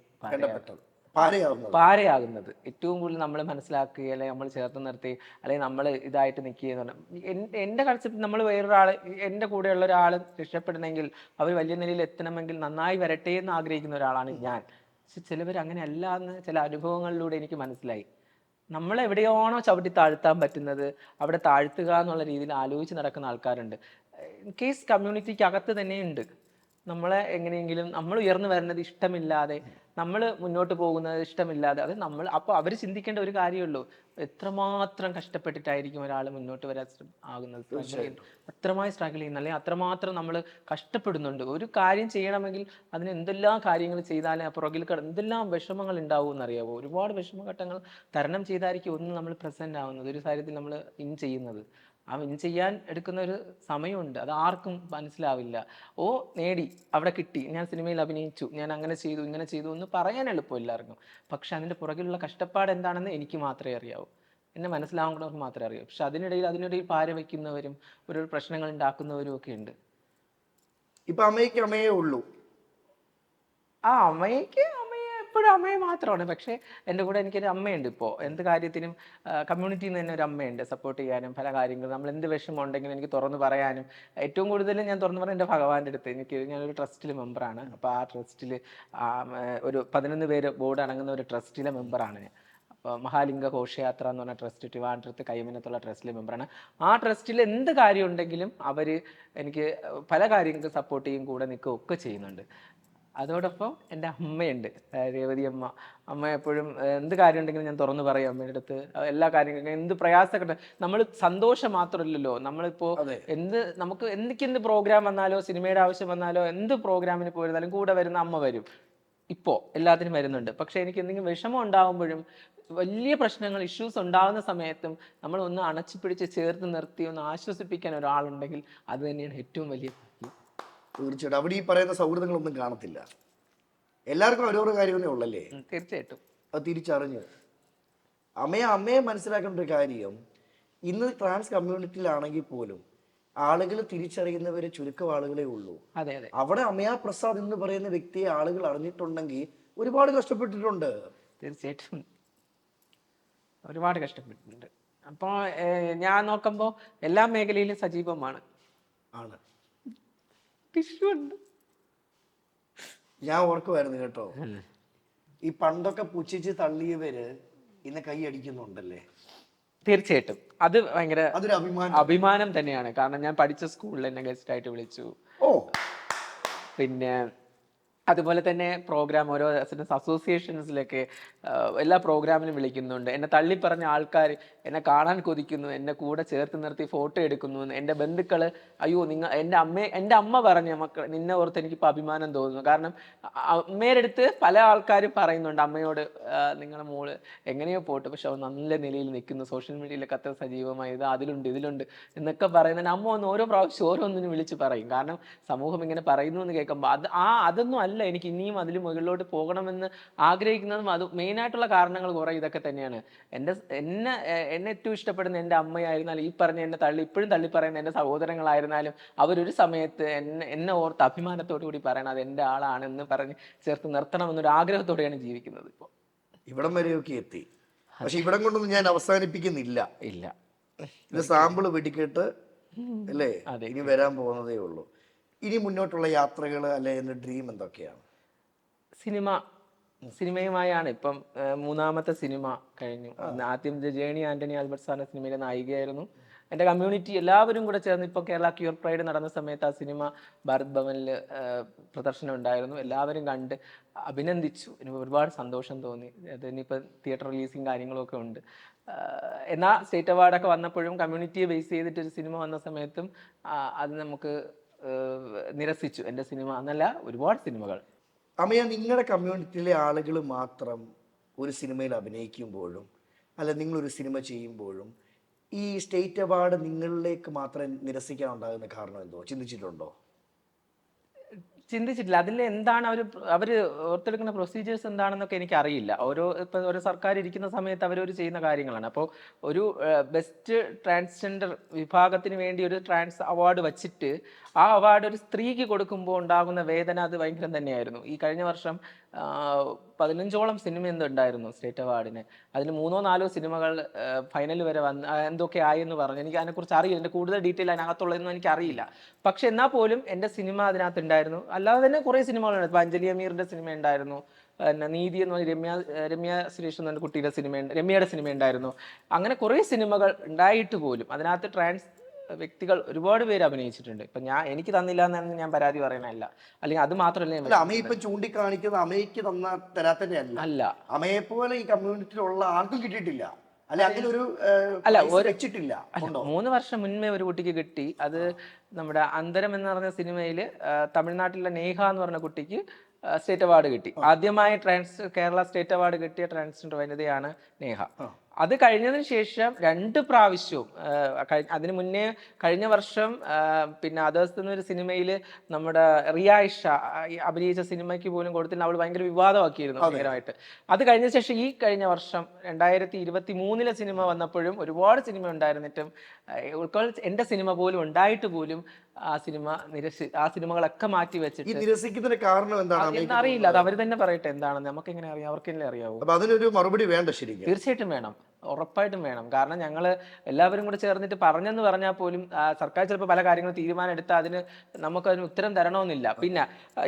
പാരയാകുന്നത്. ഏറ്റവും കൂടുതൽ നമ്മൾ മനസ്സിലാക്കി അല്ലെങ്കിൽ നമ്മൾ ചേർത്ത് നിർത്തി അല്ലെങ്കിൽ നമ്മൾ ഇതായിട്ട് നിൽക്കുക എന്ന് പറഞ്ഞാൽ എൻ്റെ കൺസെപ്റ്റ്, നമ്മൾ വേറൊരാൾ എൻ്റെ കൂടെയുള്ള ഒരാൾ രക്ഷപ്പെടണമെങ്കിൽ അവർ വലിയ നിലയിൽ എത്തണമെങ്കിൽ നന്നായി വരട്ടെ എന്ന് ആഗ്രഹിക്കുന്ന ഒരാളാണ് ഞാൻ. പക്ഷെ ചിലവർ അങ്ങനെ അല്ല എന്ന് ചില അനുഭവങ്ങളിലൂടെ എനിക്ക് മനസ്സിലായി. നമ്മളെവിടെയാണോ ചവിട്ടി താഴ്ത്താൻ പറ്റുന്നത് അവിടെ താഴ്ത്തുക എന്നുള്ള രീതിയിൽ ആലോചിച്ച് നടക്കുന്ന ആൾക്കാരുണ്ട്. ഇൻ കേസ് കമ്മ്യൂണിറ്റിക്ക് അകത്ത് തന്നെയുണ്ട്. നമ്മളെ എങ്ങനെയെങ്കിലും നമ്മൾ ഉയർന്നു വരുന്നത് ഇഷ്ടമില്ലാതെ, നമ്മൾ മുന്നോട്ട് പോകുന്നത് ഇഷ്ടമില്ലാതെ, അത് നമ്മൾ അപ്പോൾ അവർ ചിന്തിക്കേണ്ട ഒരു കാര്യമുള്ളൂ, എത്രമാത്രം കഷ്ടപ്പെട്ടിട്ടായിരിക്കും ഒരാൾ മുന്നോട്ട് വരാൻ ആകുന്നത്, അത്രമായി സ്ട്രഗിൾ ചെയ്യുന്നത്, അല്ലെങ്കിൽ അത്രമാത്രം നമ്മൾ കഷ്ടപ്പെടുന്നുണ്ട്. ഒരു കാര്യം ചെയ്യണമെങ്കിൽ അതിന് എന്തെല്ലാം കാര്യങ്ങൾ ചെയ്താലും പുറകിൽ എന്തെല്ലാം വിഷമങ്ങൾ ഉണ്ടാവും എന്നറിയാവോ? ഒരുപാട് വിഷമഘട്ടങ്ങൾ തരണം ചെയ്തായിരിക്കും ഒന്ന് നമ്മൾ പ്രസന്റ് ആവുന്നത്, ഒരു കാര്യത്തിൽ നമ്മൾ വിൻ ചെയ്യുന്നത്. ആ വിൻ ചെയ്യാൻ എടുക്കുന്ന ഒരു സമയമുണ്ട്, അത് ആർക്കും മനസ്സിലാവില്ല. നേടി, അവിടെ കിട്ടി, ഞാൻ സിനിമയിൽ അഭിനയിച്ചു, ഞാൻ അങ്ങനെ ചെയ്തു ഇങ്ങനെ ചെയ്തു എന്ന് പറയാൻ എളുപ്പം എല്ലാവർക്കും. പക്ഷെ അതിൻ്റെ പുറകിലുള്ള കഷ്ടപ്പാട് എന്താണെന്ന് എനിക്ക് മാത്രമേ അറിയാവൂ, എന്നെ മനസ്സിലാവുന്നവർക്ക് മാത്രമേ അറിയാവൂ. പക്ഷെ അതിനിടയിൽ പാര വയ്ക്കുന്നവരും ഒരു പ്രശ്നങ്ങൾ ഉണ്ടാക്കുന്നവരും ഒക്കെ ഉണ്ട്. ഇപ്പൊ അമ്മയെ ഉള്ളൂ. അമ്മയെ എപ്പോഴും അമ്മയെ മാത്രമാണ്. പക്ഷേ എൻ്റെ കൂടെ എനിക്കൊരു അമ്മയുണ്ട്. ഇപ്പോൾ എന്ത് കാര്യത്തിനും കമ്മ്യൂണിറ്റിയിൽ നിന്ന് തന്നെ ഒരു അമ്മയുണ്ട് സപ്പോർട്ട് ചെയ്യാനും പല കാര്യങ്ങളും. നമ്മൾ എന്ത് വിഷമം ഉണ്ടെങ്കിലും എനിക്ക് തുറന്ന് പറയാനും. ഏറ്റവും കൂടുതൽ ഞാൻ തുറന്ന് പറയാൻ എൻ്റെ ഭഗവാന്റെ അടുത്ത്. ഞാനൊരു ട്രസ്റ്റിൽ മെമ്പറാണ്. അപ്പോൾ ആ ട്രസ്റ്റിൽ ഒരു 11 പേര് ബോർഡ് അടങ്ങുന്ന ഒരു ട്രസ്റ്റിലെ മെമ്പറാണ് ഞാൻ. അപ്പോൾ മഹാലിംഗ ഘോഷയാത്ര എന്ന് പറഞ്ഞ ട്രസ്റ്റ് ട്രിവാൻഡ്രത്ത് കൈമനത്തുള്ള ട്രസ്റ്റിലെ മെമ്പറാണ്. ആ ട്രസ്റ്റിൽ എന്ത് കാര്യം ഉണ്ടെങ്കിലും അവർ എനിക്ക് പല കാര്യങ്ങൾക്ക് സപ്പോർട്ട് ചെയ്യും, കൂടെ നിൽക്കുകയും ഒക്കെ ചെയ്യുന്നുണ്ട്. അതോടൊപ്പം എൻ്റെ അമ്മയുണ്ട്, രേവതി അമ്മ. അമ്മ എപ്പോഴും എന്ത് കാര്യം ഉണ്ടെങ്കിലും ഞാൻ തുറന്നു പറയും അമ്മയുടെ അടുത്ത്. എല്ലാ കാര്യങ്ങളും എന്ത് പ്രയാസമൊക്കെ, നമ്മൾ സന്തോഷം മാത്രമല്ലല്ലോ, നമ്മളിപ്പോൾ എന്ത് പ്രോഗ്രാം വന്നാലോ, സിനിമയുടെ ആവശ്യം വന്നാലോ, എന്ത് പ്രോഗ്രാമിന് പോയിരുന്നാലും കൂടെ വരുന്ന അമ്മ വരും. ഇപ്പോൾ എല്ലാത്തിനും വരുന്നുണ്ട്. പക്ഷെ എനിക്ക് എന്തെങ്കിലും വിഷമം ഉണ്ടാകുമ്പോഴും വലിയ പ്രശ്നങ്ങൾ ഇഷ്യൂസ് ഉണ്ടാകുന്ന സമയത്തും നമ്മൾ ഒന്ന് അണച്ചു പിടിച്ച് ചേർത്ത് നിർത്തി ഒന്ന് ആശ്വസിപ്പിക്കാൻ ഒരാളുണ്ടെങ്കിൽ അത് തന്നെയാണ് ഏറ്റവും വലിയ. തീർച്ചയായിട്ടും അവിടെ ഈ പറയുന്ന സൗഹൃദങ്ങളൊന്നും കാണത്തില്ല. എല്ലാവർക്കും ഓരോരോ കാര്യമേ ഉള്ളല്ലേ. തീർച്ചയായിട്ടും അത് തിരിച്ചറിഞ്ഞ് അമ്മയെ മനസ്സിലാക്കേണ്ട ഒരു കാര്യം, ഇന്ന് ട്രാൻസ് കമ്മ്യൂണിറ്റിയിലാണെങ്കിൽ പോലും ആളുകൾ തിരിച്ചറിയുന്നവരെ ചുരുക്കം ആളുകളേ ഉള്ളൂ. അതെ അതെ. അവിടെ അമയ പ്രസാദ് എന്ന് പറയുന്ന വ്യക്തിയെ ആളുകൾ അറിഞ്ഞിട്ടുണ്ടെങ്കിൽ ഒരുപാട് കഷ്ടപ്പെട്ടിട്ടുണ്ട്. തീർച്ചയായിട്ടും ഒരുപാട് കഷ്ടപ്പെട്ടിട്ടുണ്ട്. അപ്പോൾ ഞാൻ നോക്കുമ്പോൾ എല്ലാ മേഖലയിലും സജീവമാണ്. ഞാൻ ഓർക്കുമായിരുന്നു കേട്ടോ, ഈ പണ്ടൊക്കെ പുച്ഛിച്ച് തള്ളിയവര് ഇന്ന് കൈ അടിക്കുന്നുണ്ടല്ലേ. തീർച്ചയായിട്ടും അത് ഭയങ്കര അതൊരു അഭിമാനം തന്നെയാണ്. കാരണം ഞാൻ പഠിച്ച സ്കൂളിൽ എന്നെ ഗസ്റ്റ് ആയിട്ട് വിളിച്ചു. പിന്നെ അതുപോലെ തന്നെ പ്രോഗ്രാം ഓരോ റെസിഡൻസ് അസോസിയേഷൻസിലൊക്കെ എല്ലാ പ്രോഗ്രാമിലും വിളിക്കുന്നുണ്ട്. എന്നെ തള്ളിപ്പറഞ്ഞ ആൾക്കാർ എന്നെ കാണാൻ കൊതിക്കുന്നു, എന്നെ കൂടെ ചേർത്ത് നിർത്തി ഫോട്ടോ എടുക്കുന്നു. എൻ്റെ ബന്ധുക്കൾ, അയ്യോ എൻ്റെ അമ്മ പറഞ്ഞ മക്കൾ നിന്നെ ഓർത്ത് എനിക്കിപ്പോൾ അഭിമാനം തോന്നുന്നു. കാരണം അമ്മയുടെ അടുത്ത് പല ആൾക്കാരും പറയുന്നുണ്ട് അമ്മയോട്, നിങ്ങളുടെ മോള് എങ്ങനെയോ പോട്ടെ, പക്ഷെ അവൻ നല്ല നിലയിൽ നിൽക്കുന്നു, സോഷ്യൽ മീഡിയയിലൊക്കെ അത്ര സജീവമായി, ഇത് അതിലുണ്ട് ഇതിലുണ്ട് എന്നൊക്കെ പറയുന്നതിന് അമ്മ ഒന്ന് ഓരോ പ്രാവശ്യം ഓരോന്നിനും വിളിച്ച് പറയും. കാരണം സമൂഹം ഇങ്ങനെ പറയുന്നു എന്ന് കേൾക്കുമ്പോൾ അതൊന്നും അല്ല, എനിക്ക് ഇനിയും അതിൽ മുകളിലോട്ട് പോകണമെന്ന് ആഗ്രഹിക്കുന്നതും അത് മെയിനായിട്ടുള്ള കാരണങ്ങൾ കുറേ ഇതൊക്കെ തന്നെയാണ്. എന്നെ ഏറ്റവും ഇഷ്ടപ്പെടുന്ന എൻ്റെ അമ്മയായിരുന്നാലും, ഈ പറഞ്ഞ എന്നെ ഇപ്പോഴും തള്ളി പറയുന്ന എൻ്റെ സഹോദരങ്ങളായിരുന്നാലും, അവരൊരു സമയത്ത് എന്നെ ഓർത്ത് അഭിമാനത്തോടു കൂടി പറയണം അത് എൻ്റെ ആളാണെന്ന് പറഞ്ഞ് ചേർത്ത് നിർത്തണമെന്നൊരു ആഗ്രഹത്തോടെയാണ് ജീവിക്കുന്നത് ഇപ്പോൾ. ഇവിടം വരെയൊക്കെ എത്തി, പക്ഷെ ഇവിടം കൊണ്ടൊന്നും ഞാൻ അവസാനിപ്പിക്കുന്നില്ല. ഇല്ല, ഇത് സാമ്പിള് വെടിക്കെട്ട് അല്ലേ, അതെ. ഇനി വരാൻ പോകുന്നതേ ഉള്ളൂ. ഇനി മുന്നോട്ടുള്ള യാത്രകൾ അല്ലെ എൻ്റെ ഡ്രീം എന്തൊക്കെയാണ്? സിനിമയുമായാണ് ഇപ്പം മൂന്നാമത്തെ സിനിമ കഴിഞ്ഞു. ആദ്യം ജേണി ആന്റണി ആൽബർട്ട് സാറിന്റെ സിനിമയിലെ നായികയായിരുന്നു. എൻ്റെ കമ്മ്യൂണിറ്റി എല്ലാവരും കൂടെ ചേർന്ന് ഇപ്പോൾ കേരള ക്യൂർ പ്രൈഡ് നടന്ന സമയത്ത് ആ സിനിമ ഭാരത് ഭവനിൽ പ്രദർശനം ഉണ്ടായിരുന്നു. എല്ലാവരും കണ്ട് അഭിനന്ദിച്ചു. എനിക്ക് ഒരുപാട് സന്തോഷം തോന്നി. അത് ഇനിയിപ്പോൾ തിയേറ്റർ റിലീസിങ് കാര്യങ്ങളൊക്കെ ഉണ്ട്. എന്നാൽ സ്റ്റേറ്റ് അവാർഡൊക്കെ വന്നപ്പോഴും കമ്മ്യൂണിറ്റിയെ ബേസ് ചെയ്തിട്ടൊരു സിനിമ വന്ന സമയത്തും അത് നമുക്ക് നിരസിച്ചു. എൻ്റെ സിനിമ എന്നല്ല, ഒരുപാട് സിനിമകൾ. അമ്മയ, നിങ്ങളുടെ കമ്മ്യൂണിറ്റിയിലെ ആളുകൾ മാത്രം ഒരു സിനിമയിൽ അഭിനയിക്കുമ്പോഴും അല്ല നിങ്ങളൊരു സിനിമ ചെയ്യുമ്പോഴും ഈ സ്റ്റേറ്റ് അവാർഡ് നിങ്ങളിലേക്ക് മാത്രം നിരസിക്കാൻ ഉണ്ടാകുന്ന കാരണം എന്തോ ചിന്തിച്ചിട്ടുണ്ടോ? ചിന്തിച്ചിട്ടില്ല. അതിൽ എന്താണ് അവർ ഓർത്തെടുക്കുന്ന പ്രൊസീജിയേഴ്സ് എന്താണെന്നൊക്കെ എനിക്കറിയില്ല. ഇപ്പോൾ ഒരു സർക്കാർ ഇരിക്കുന്ന സമയത്ത് അവർ ചെയ്യുന്ന കാര്യങ്ങളാണ്. അപ്പോൾ ഒരു ബെസ്റ്റ് ട്രാൻസ്ജെൻഡർ വിഭാഗത്തിന് വേണ്ടി ഒരു ട്രാൻസ് അവാർഡ് വച്ചിട്ട് ആ അവാർഡ് ഒരു സ്ത്രീക്ക് കൊടുക്കുമ്പോൾ ഉണ്ടാകുന്ന വേദന അത് ഭയങ്കരം തന്നെയായിരുന്നു. ഈ കഴിഞ്ഞ വർഷം 15ഓളം സിനിമ എന്തുണ്ടായിരുന്നു സ്റ്റേറ്റ് അവാർഡിന്. അതിൽ 3-4 സിനിമകൾ ഫൈനൽ വരെ വന്ന് എന്തൊക്കെ ആയെന്ന് പറഞ്ഞു. എനിക്ക് അതിനെക്കുറിച്ച് അറിയില്ല, എൻ്റെ കൂടുതൽ ഡീറ്റെയിൽ അതിനകത്തുള്ളതെന്നും എനിക്കറിയില്ല. പക്ഷെ എന്നാൽ പോലും എൻ്റെ സിനിമ അതിനകത്ത് ഉണ്ടായിരുന്നു. അല്ലാതെ തന്നെ കുറേ സിനിമകളുണ്ട്. ഇപ്പോൾ അഞ്ജലി അമീറിൻ്റെ സിനിമ ഉണ്ടായിരുന്നു, പിന്നെ നീതി എന്ന് പറഞ്ഞ രമ്യ സുരേഷ് എന്ന കുട്ടിയുടെ രമ്യയുടെ സിനിമ ഉണ്ടായിരുന്നു. അങ്ങനെ കുറേ സിനിമകൾ ഉണ്ടായിട്ട് പോലും അതിനകത്ത് ട്രാൻസ് വ്യക്തികൾ ഒരുപാട് പേര് അഭിനയിച്ചിട്ടുണ്ട്. ഇപ്പൊ എനിക്ക് തന്നില്ല എന്നാണ് ഞാൻ പരാതി പറയുന്നതല്ല, അല്ലെങ്കിൽ അത് മാത്രമല്ല. അമ്മ ഇപ്പൊ ചൂണ്ടിക്കാണിക്കുന്നത് അമ്മയ്ക്ക് തരാത്തന്നെ അല്ല, അമ്മയെ പോലെ ഈ കമ്മ്യൂണിറ്റിയിലുള്ള ആർക്കും കിട്ടിയിട്ടില്ല, അല്ലെ അങ്ങനെ ഒരു വെച്ചിട്ടില്ല. 3 വർഷം മുൻപേ ഒരു കുട്ടിക്ക് കിട്ടി. അത് നമ്മുടെ അന്തരം എന്ന് പറഞ്ഞ സിനിമയില് തമിഴ്നാട്ടിലെ നേഹ എന്ന് പറഞ്ഞ കുട്ടിക്ക് സ്റ്റേറ്റ് അവാർഡ് കിട്ടി. ആദ്യമായി കേരള സ്റ്റേറ്റ് അവാർഡ് കിട്ടിയ ട്രാൻസ്ജെൻഡർ വനിതയാണ് നേഹ. അത് കഴിഞ്ഞതിന് ശേഷം 2 പ്രാവശ്യവും അതിന് മുന്നേ കഴിഞ്ഞ വർഷം പിന്നെ അതേഴ്സ് എന്നൊരു സിനിമയിൽ നമ്മുടെ റിയായിഷ അഭിനയിച്ച സിനിമയ്ക്ക് പോലും കൊടുത്തില്ല. അവൾ ഭയങ്കര വിവാദമാക്കിയിരുന്നു ഭയങ്കരമായിട്ട്. അത് കഴിഞ്ഞ ശേഷം ഈ കഴിഞ്ഞ വർഷം 2023 സിനിമ വന്നപ്പോഴും ഒരുപാട് സിനിമ ഉണ്ടായിരുന്നിട്ടും എൻ്റെ സിനിമ പോലും ഉണ്ടായിട്ട് പോലും ആ സിനിമകളൊക്കെ മാറ്റി വെച്ചിട്ട് നിരസിക്കുന്നതിന് കാരണം എന്താണ് അറിയില്ല. അത് അവർ തന്നെ പറയട്ടെ എന്താണെന്ന്. നമുക്ക് എങ്ങനെ അറിയാം? അവർക്കെല്ലാം അറിയാവൂ. അതിനൊരു മറുപടി വേണ്ട. ശരിക്കും തീർച്ചയായിട്ടും വേണം, ഉറപ്പായിട്ടും വേണം. കാരണം ഞങ്ങൾ എല്ലാവരും കൂടെ ചേർന്നിട്ട് പറഞ്ഞെന്ന് പറഞ്ഞാൽ പോലും സർക്കാർ ചിലപ്പോൾ പല കാര്യങ്ങളും തീരുമാനം എടുത്താൽ നമുക്കതിന് ഉത്തരം തരണമെന്നില്ല. പിന്നെ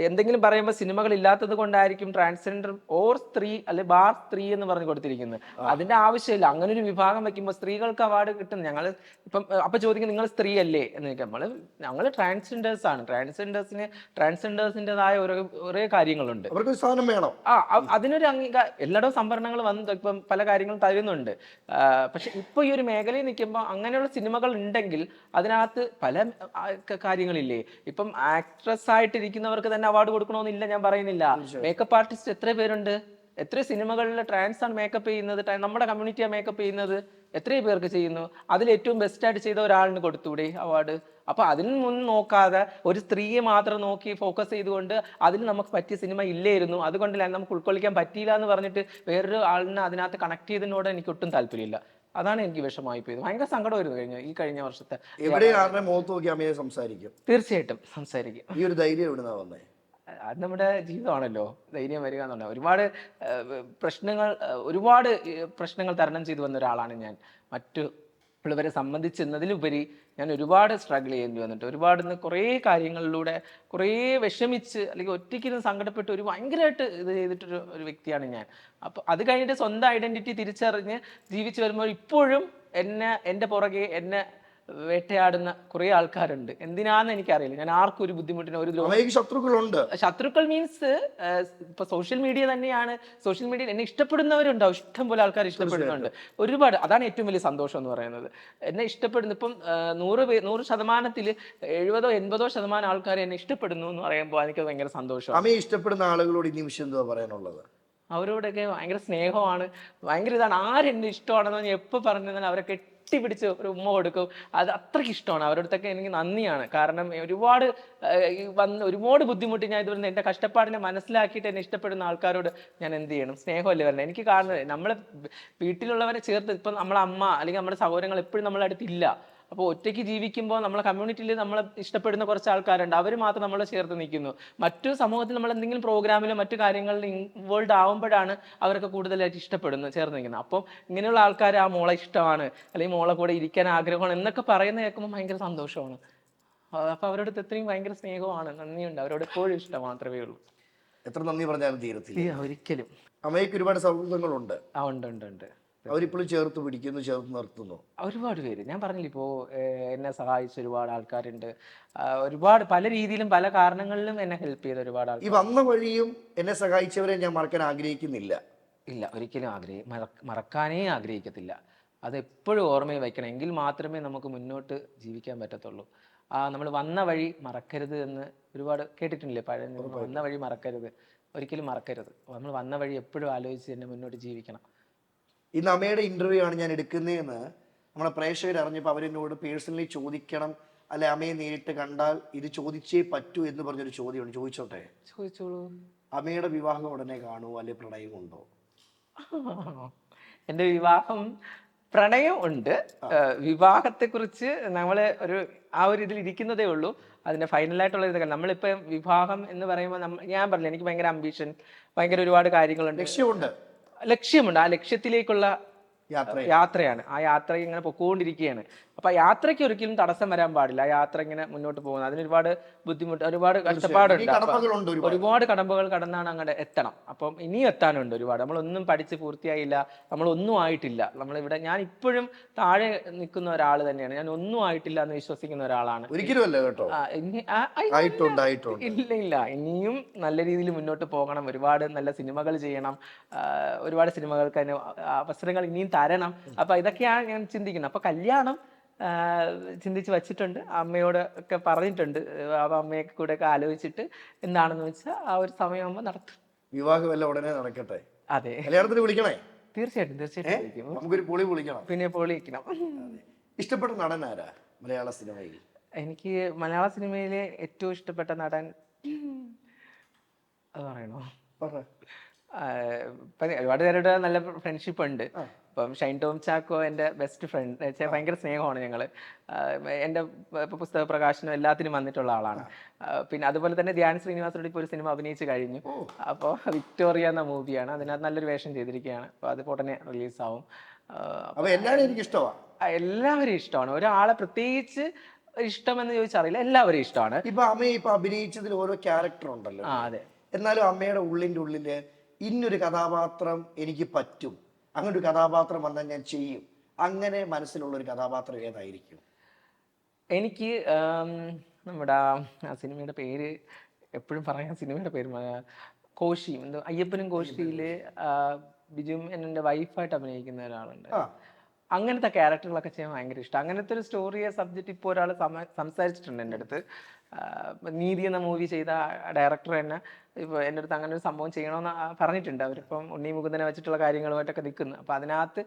എന്തെങ്കിലും പറയുമ്പോൾ സിനിമകൾ ഇല്ലാത്തത് കൊണ്ടായിരിക്കും ട്രാൻസ്ജെൻഡർ ഓർ സ്ത്രീ അല്ലെ ബാർ സ്ത്രീ എന്ന് പറഞ്ഞു കൊടുത്തിരിക്കുന്നത്. അതിന്റെ ആവശ്യമില്ല. അങ്ങനെ ഒരു വിഭാഗം വെക്കുമ്പോൾ സ്ത്രീകൾക്ക് അവാർഡ് കിട്ടും. ഞങ്ങൾ ഇപ്പം അപ്പൊ ചോദിക്കും നിങ്ങൾ സ്ത്രീ അല്ലേ എന്ന് ചോദിക്കാം. ഞങ്ങൾ ട്രാൻസ്ജെൻഡേഴ്സ് ആണ്. ട്രാൻസ്ജെൻഡേഴ്സിൻ്റെതായ ഓരോ കാര്യങ്ങളുണ്ട്. അതിനൊരു എല്ലായിടവും സംവരണങ്ങൾ വന്ന് ഇപ്പം പല കാര്യങ്ങളും തരുന്നുണ്ട്. പക്ഷെ ഇപ്പൊ ഈ ഒരു മേഖലയിൽ നിൽക്കുമ്പോൾ അങ്ങനെയുള്ള സിനിമകൾ ഉണ്ടെങ്കിൽ അതിനകത്ത് പല കാര്യങ്ങളില്ലേ. ഇപ്പം ആക്ട്രസ് ആയിട്ടിരിക്കുന്നവർക്ക് തന്നെ അവാർഡ് കൊടുക്കണമെന്നില്ല, ഞാൻ പറയുന്നില്ല. മേക്കപ്പ് ആർട്ടിസ്റ്റ് എത്ര പേരുണ്ട്, എത്ര സിനിമകളിൽ ട്രാൻസ് ആണ് മേക്കപ്പ് ചെയ്യുന്നത്, നമ്മുടെ കമ്മ്യൂണിറ്റിയാണ് മേക്കപ്പ് ചെയ്യുന്നത്, എത്രയോ പേർക്ക് ചെയ്യുന്നു. അതിൽ ഏറ്റവും ബെസ്റ്റ് ആയിട്ട് ചെയ്ത ഒരാളിന് കൊടുത്തൂടെ അവാർഡ്? അപ്പൊ അതിന് മുൻ നോക്കാതെ ഒരു സ്ത്രീയെ മാത്രം നോക്കി ഫോക്കസ് ചെയ്തുകൊണ്ട് അതിൽ നമുക്ക് പറ്റിയ സിനിമ ഇല്ലായിരുന്നു, അതുകൊണ്ടല്ല നമുക്ക് ഉൾക്കൊള്ളിക്കാൻ പറ്റിയില്ല എന്ന് പറഞ്ഞിട്ട് വേറൊരു ആളിനെ അതിനകത്ത് കണക്ട് ചെയ്തതിനോട് എനിക്ക് ഒട്ടും താല്പര്യമില്ല. അതാണ് എനിക്ക് വിഷമമായി പോയത്. ഭയങ്കര സങ്കടമായിരുന്നു ഈ കഴിഞ്ഞ വർഷത്തെ. തീർച്ചയായിട്ടും സംസാരിക്കും. ഈ ഒരു ധൈര്യം എവിടുന്നാ വന്നേ? അത് നമ്മുടെ ജീവിതമാണല്ലോ, ധൈര്യം വരിക എന്നുള്ളത്. ഒരുപാട് പ്രശ്നങ്ങൾ തരണം ചെയ്തു വന്ന ഒരാളാണ് ഞാൻ. മറ്റുള്ളവരെ സംബന്ധിച്ചെന്നതിലുപരി ഞാൻ ഒരുപാട് സ്ട്രഗിൾ ചെയ്യേണ്ടി വന്നിട്ട്, കുറേ കാര്യങ്ങളിലൂടെ കുറേ വിഷമിച്ച് അല്ലെങ്കിൽ ഒറ്റയ്ക്ക് സങ്കടപ്പെട്ട് ഭയങ്കരമായിട്ട് ഇത് ചെയ്തിട്ടൊരു വ്യക്തിയാണ് ഞാൻ. അപ്പോൾ അത് കഴിഞ്ഞിട്ട് സ്വന്തം ഐഡന്റിറ്റി തിരിച്ചറിഞ്ഞ് ജീവിച്ചു വരുമ്പോൾ ഇപ്പോഴും എൻ്റെ പുറകെ എന്നെ വേട്ടയാടുന്ന കുറേ ആൾക്കാരുണ്ട്. എന്തിനാന്ന് എനിക്കറിയില്ല. ഞാൻ ആർക്കും ഒരു ബുദ്ധിമുട്ടിന് ഒരു ദ്രോഹം. അമ്മയ്ക്ക് ശത്രുക്കളുണ്ട്. ശത്രുക്കൾ മീൻസ് ഇപ്പൊ സോഷ്യൽ മീഡിയ തന്നെയാണ്. സോഷ്യൽ മീഡിയയിൽ എന്നെ ഇഷ്ടപ്പെടുന്നവരുണ്ടാവും, ഇഷ്ടം പോലെ ആൾക്കാർ ഇഷ്ടപ്പെടുന്നുണ്ട്. ഒരുപാട്, അതാണ് ഏറ്റവും വലിയ സന്തോഷം എന്ന് പറയുന്നത്. എന്നെ ഇഷ്ടപ്പെടുന്നു. ഇപ്പം 100% 70-80% ആൾക്കാർ എന്നെ ഇഷ്ടപ്പെടുന്നു എന്ന് പറയുമ്പോൾ എനിക്ക് ഭയങ്കര സന്തോഷം. അമ്മയെ ഇഷ്ടപ്പെടുന്ന ആളുകളോട് ഈ നിമിഷം എന്തുവാ പറയാനുള്ളത്? അവരോടൊക്കെ ഭയങ്കര സ്നേഹമാണ്, ഭയങ്കര ഇതാണ്. ആരെന്നെ ഇഷ്ടമാണെന്ന് ഞാൻ എപ്പോൾ പറഞ്ഞാൽ അവരെ കെട്ടിപ്പിടിച്ച് ഒരു ഉമ്മ കൊടുക്കും. അത് അത്രയ്ക്ക് ഇഷ്ടമാണ്. അവരുടെ അടുത്തൊക്കെ എനിക്ക് നന്ദിയാണ്. കാരണം ഒരുപാട് ഒരുപാട് ബുദ്ധിമുട്ടി ഞാൻ ഇതുവരെ എൻ്റെ കഷ്ടപ്പാടിനെ മനസ്സിലാക്കിയിട്ട് എന്നെ ഇഷ്ടപ്പെടുന്ന ആൾക്കാരോട് ഞാൻ എന്ത് ചെയ്യണം? സ്നേഹമല്ലേ വരണം. എനിക്ക് കാണുന്നത് നമ്മളെ വീട്ടിലുള്ളവരെ ചേർത്ത്, ഇപ്പം നമ്മളെ അമ്മ അല്ലെങ്കിൽ നമ്മുടെ സഹോദരങ്ങൾ എപ്പോഴും നമ്മളെ അടുത്തില്ല. അപ്പോൾ ഒറ്റയ്ക്ക് ജീവിക്കുമ്പോൾ നമ്മളെ കമ്മ്യൂണിറ്റിയിൽ നമ്മളെ ഇഷ്ടപ്പെടുന്ന കുറച്ച് ആൾക്കാരുണ്ട്. അവർ മാത്രം നമ്മളെ ചേർത്ത് നിൽക്കുന്നു. മറ്റു സമൂഹത്തിൽ നമ്മൾ എന്തെങ്കിലും പ്രോഗ്രാമിലോ മറ്റു കാര്യങ്ങളിൽ ഇൻവോൾവ് ആവുമ്പോഴാണ് അവരൊക്കെ കൂടുതലായിട്ട് ഇഷ്ടപ്പെടുന്നത്, ചേർന്ന് നിൽക്കുന്നത്. അപ്പോൾ ഇങ്ങനെയുള്ള ആൾക്കാർ ആ മോളെ ഇഷ്ടമാണ് അല്ലെങ്കിൽ മോളെ കൂടെ ഇരിക്കാൻ ആഗ്രഹമാണ് എന്നൊക്കെ പറയുന്നത് കേൾക്കുമ്പോൾ ഭയങ്കര സന്തോഷമാണ്. അപ്പോൾ അവരോട് എത്രയും ഭയങ്കര സ്നേഹമാണ്, നന്ദിയുണ്ട്. അവരോട് എപ്പോഴും ഇഷ്ടം മാത്രമേ ഉള്ളൂ. എത്ര നന്ദി പറഞ്ഞാലും തീരത്തില്ല. ഒരിക്കലും. അമ്മയ്ക്ക് ഒരുപാട് സൗഹൃദങ്ങളുണ്ട്. ഉണ്ട് ഉണ്ട് ഉണ്ട്. അവരിപ്പോഴും ചേർത്ത് പിടിക്കുന്നു, ചേർത്ത് നിർത്തുന്നു. ഒരുപാട് പേര്, ഞാൻ പറഞ്ഞില്ല ഇപ്പോൾ എന്നെ സഹായിച്ച ഒരുപാട് ആൾക്കാരുണ്ട്. ഒരുപാട് പല രീതിയിലും പല കാരണങ്ങളിലും എന്നെ ഹെൽപ്പ് ചെയ്ത ഒരുപാട് ഈ ആൾക്കാർ. വന്ന വഴിയും എന്നെ സഹായിച്ചവരെ ഞാൻ മറക്കാൻ ആഗ്രഹിക്കുന്നില്ല. ഇല്ല, ഒരിക്കലും മറക്കാനേ ആഗ്രഹിക്കത്തില്ല. അത് എപ്പോഴും ഓർമ്മയിൽ വയ്ക്കണം. എങ്കിൽ മാത്രമേ നമുക്ക് മുന്നോട്ട് ജീവിക്കാൻ പറ്റത്തുള്ളൂ. നമ്മൾ വന്ന വഴി മറക്കരുത് എന്ന് ഒരുപാട് കേട്ടിട്ടില്ലേ? പഴയ വന്ന വഴി മറക്കരുത്, ഒരിക്കലും മറക്കരുത്. നമ്മൾ വന്ന വഴി എപ്പോഴും ആലോചിച്ച് തന്നെ മുന്നോട്ട് ജീവിക്കണം. ഇന്ന് അമ്മയുടെ ഇന്റർവ്യൂ ആണ് ഞാൻ എടുക്കുന്നതെന്ന് നമ്മളെ പ്രേക്ഷകർ അറിഞ്ഞപ്പോൾ അവരെന്നോട് പേഴ്സണലി ചോദിക്കണം, അല്ലെ അമ്മയെ നേരിട്ട് കണ്ടാൽ ഇത് ചോദിച്ചേ പറ്റൂ എന്ന് പറഞ്ഞൊരു ചോദ്യമാണ്. ചോദിച്ചോട്ടെ? ചോദിച്ചോളൂ. അമ്മയുടെ വിവാഹം ഉടനെ കാണുമോ, അല്ലെ പ്രണയമുണ്ടോ? എൻ്റെ വിവാഹം, പ്രണയം ഉണ്ട്. വിവാഹത്തെക്കുറിച്ച് നമ്മൾ ഒരു ഇതിൽ ഇരിക്കുന്നതേ ഉള്ളൂ. അതിൻ്റെ ഫൈനലായിട്ടുള്ള ഇതൊക്കെ നമ്മളിപ്പോൾ വിവാഹം എന്ന് പറയുമ്പോൾ ഞാൻ പറഞ്ഞില്ല, എനിക്ക് ഭയങ്കര അംബിഷൻ, ഭയങ്കര ഒരുപാട് കാര്യങ്ങളുണ്ട്, ലക്ഷ്യമുണ്ട്. ആ ലക്ഷ്യത്തിലേക്കുള്ള യാത്രയാണ്. ആ യാത്ര ഇങ്ങനെ പൊക്കോണ്ടിരിക്കുകയാണ്. അപ്പൊ ആ യാത്രയ്ക്ക് ഒരിക്കലും തടസ്സം വരാൻ പാടില്ല. ആ യാത്ര ഇങ്ങനെ മുന്നോട്ട് പോകുന്നത്, അതിന് ഒരുപാട് ബുദ്ധിമുട്ട്, ഒരുപാട് കഷ്ടപ്പാടുണ്ട്. ഒരുപാട് കടമ്പകൾ കടന്നാണ് അങ്ങോട്ട് എത്തണം. അപ്പം ഇനിയും എത്താനുണ്ട് ഒരുപാട്. നമ്മളൊന്നും പഠിച്ച് പൂർത്തിയായില്ല, നമ്മളൊന്നും ആയിട്ടില്ല. നമ്മളിവിടെ, ഞാൻ ഇപ്പോഴും താഴെ നിൽക്കുന്ന ഒരാൾ തന്നെയാണ്. ഞാൻ ഒന്നും ആയിട്ടില്ല എന്ന് വിശ്വസിക്കുന്ന ഒരാളാണ്. ഒരിക്കലും കേട്ടോ. ഇല്ല, ഇനിയും നല്ല രീതിയിൽ മുന്നോട്ട് പോകണം. ഒരുപാട് നല്ല സിനിമകൾ ചെയ്യണം. ഒരുപാട് സിനിമകൾക്ക് അതിന് അവസരങ്ങൾ ഇനിയും തരണം. അപ്പൊ ഇതൊക്കെയാണ് ഞാൻ ചിന്തിക്കുന്നത്. അപ്പൊ കല്യാണം ചിന്തിച്ച് വച്ചിട്ടുണ്ട്. അമ്മയോട് ഒക്കെ പറഞ്ഞിട്ടുണ്ട്. അമ്മയൊക്കെ കൂടെ ഒക്കെ ആലോചിച്ചിട്ട് എന്താണെന്ന് വെച്ചാൽ ആ ഒരു സമയമാകുമ്പോൾ നടത്തും. വിവാഹം എല്ലാം ഉടനെ നടക്കട്ടെ. അതെ, കല്യാണത്തിന് വിളിക്കണേ. തീർച്ചയായിട്ടും നമുക്കൊരു പൊളി വിളിക്കണം. പിന്നെ പൊളി വയ്ക്കണം. ഇഷ്ടപ്പെട്ട നടൻ ആരാ മലയാള സിനിമയിൽ? എനിക്ക് മലയാള സിനിമയിലെ ഏറ്റവും ഇഷ്ടപ്പെട്ട നടൻ അത് പറയണോ? ഒരുപാട് പേരുടെ നല്ല ഫ്രണ്ട്ഷിപ്പ് ഉണ്ട്. ഇപ്പം ഷൈൻ ടോം ചാക്കോ എൻ്റെ ബെസ്റ്റ് ഫ്രണ്ട്. ഭയങ്കര സ്നേഹമാണ് ഞങ്ങൾ. എൻ്റെ പുസ്തക പ്രകാശനം എല്ലാത്തിനും വന്നിട്ടുള്ള ആളാണ്. പിന്നെ അതുപോലെ തന്നെ ധ്യാൻ ശ്രീനിവാസനോട് ഇപ്പോൾ ഒരു സിനിമ അഭിനയിച്ച് കഴിഞ്ഞു. അപ്പോൾ വിക്ടോറിയ എന്ന മൂവിയാണ്, അതിനകത്ത് നല്ലൊരു വേഷം ചെയ്തിരിക്കുകയാണ്. അപ്പോൾ അത് ഉടനെ റിലീസാവും. എല്ലാവരും ഇഷ്ടമാണ്. ഒരാളെ പ്രത്യേകിച്ച് ഇഷ്ടമെന്ന് ചോദിച്ചറിയില്ല, എല്ലാവരും ഇഷ്ടമാണ്. ഇപ്പൊ അമ്മ ഇപ്പൊ അഭിനയിച്ചതിൽ ഓരോ ക്യാരക്ടർ ഉണ്ടല്ലോ. അതെ. എന്നാലും അമ്മയുടെ ഉള്ളില് ഇന്നൊരു കഥാപാത്രം എനിക്ക് പറ്റും, അങ്ങനെ ഒരു കഥാപാത്രം വന്നാൽ ഞാൻ ചെയ്യും, അങ്ങനെ മനസ്സിലുള്ള ഒരു കഥാപാത്രം ഏതായിരിക്കും? എനിക്ക് നമ്മുടെ ആ സിനിമയുടെ പേര് എപ്പോഴും പറയാം, സിനിമയുടെ പേര് കോശി, എന്തോ അയ്യപ്പനും കോശിയില് ബിജു എൻ്റെ വൈഫായിട്ട് അഭിനയിക്കുന്ന ഒരാളുണ്ട്. അങ്ങനത്തെ ക്യാരക്ടറുകളൊക്കെ ചെയ്യാൻ ഭയങ്കര ഇഷ്ടം. അങ്ങനത്തെ ഒരു സ്റ്റോറിയെ സബ്ജക്റ്റ് ഇപ്പോൾ ഒരാൾ സംസാരിച്ചിട്ടുണ്ട് എൻ്റെ അടുത്ത്. നീതി എന്ന മൂവി ചെയ്ത ഡയറക്ടർ തന്നെ ഇപ്പോൾ എൻ്റെ അടുത്ത് അങ്ങനെ ഒരു സംഭവം ചെയ്യണമെന്ന് പറഞ്ഞിട്ടുണ്ട്. അവരിപ്പം ഉണ്ണി മുകുന്ദനെ വെച്ചിട്ടുള്ള കാര്യങ്ങളുമായിട്ടൊക്കെ നിൽക്കുന്നു. അപ്പം അതിനകത്ത്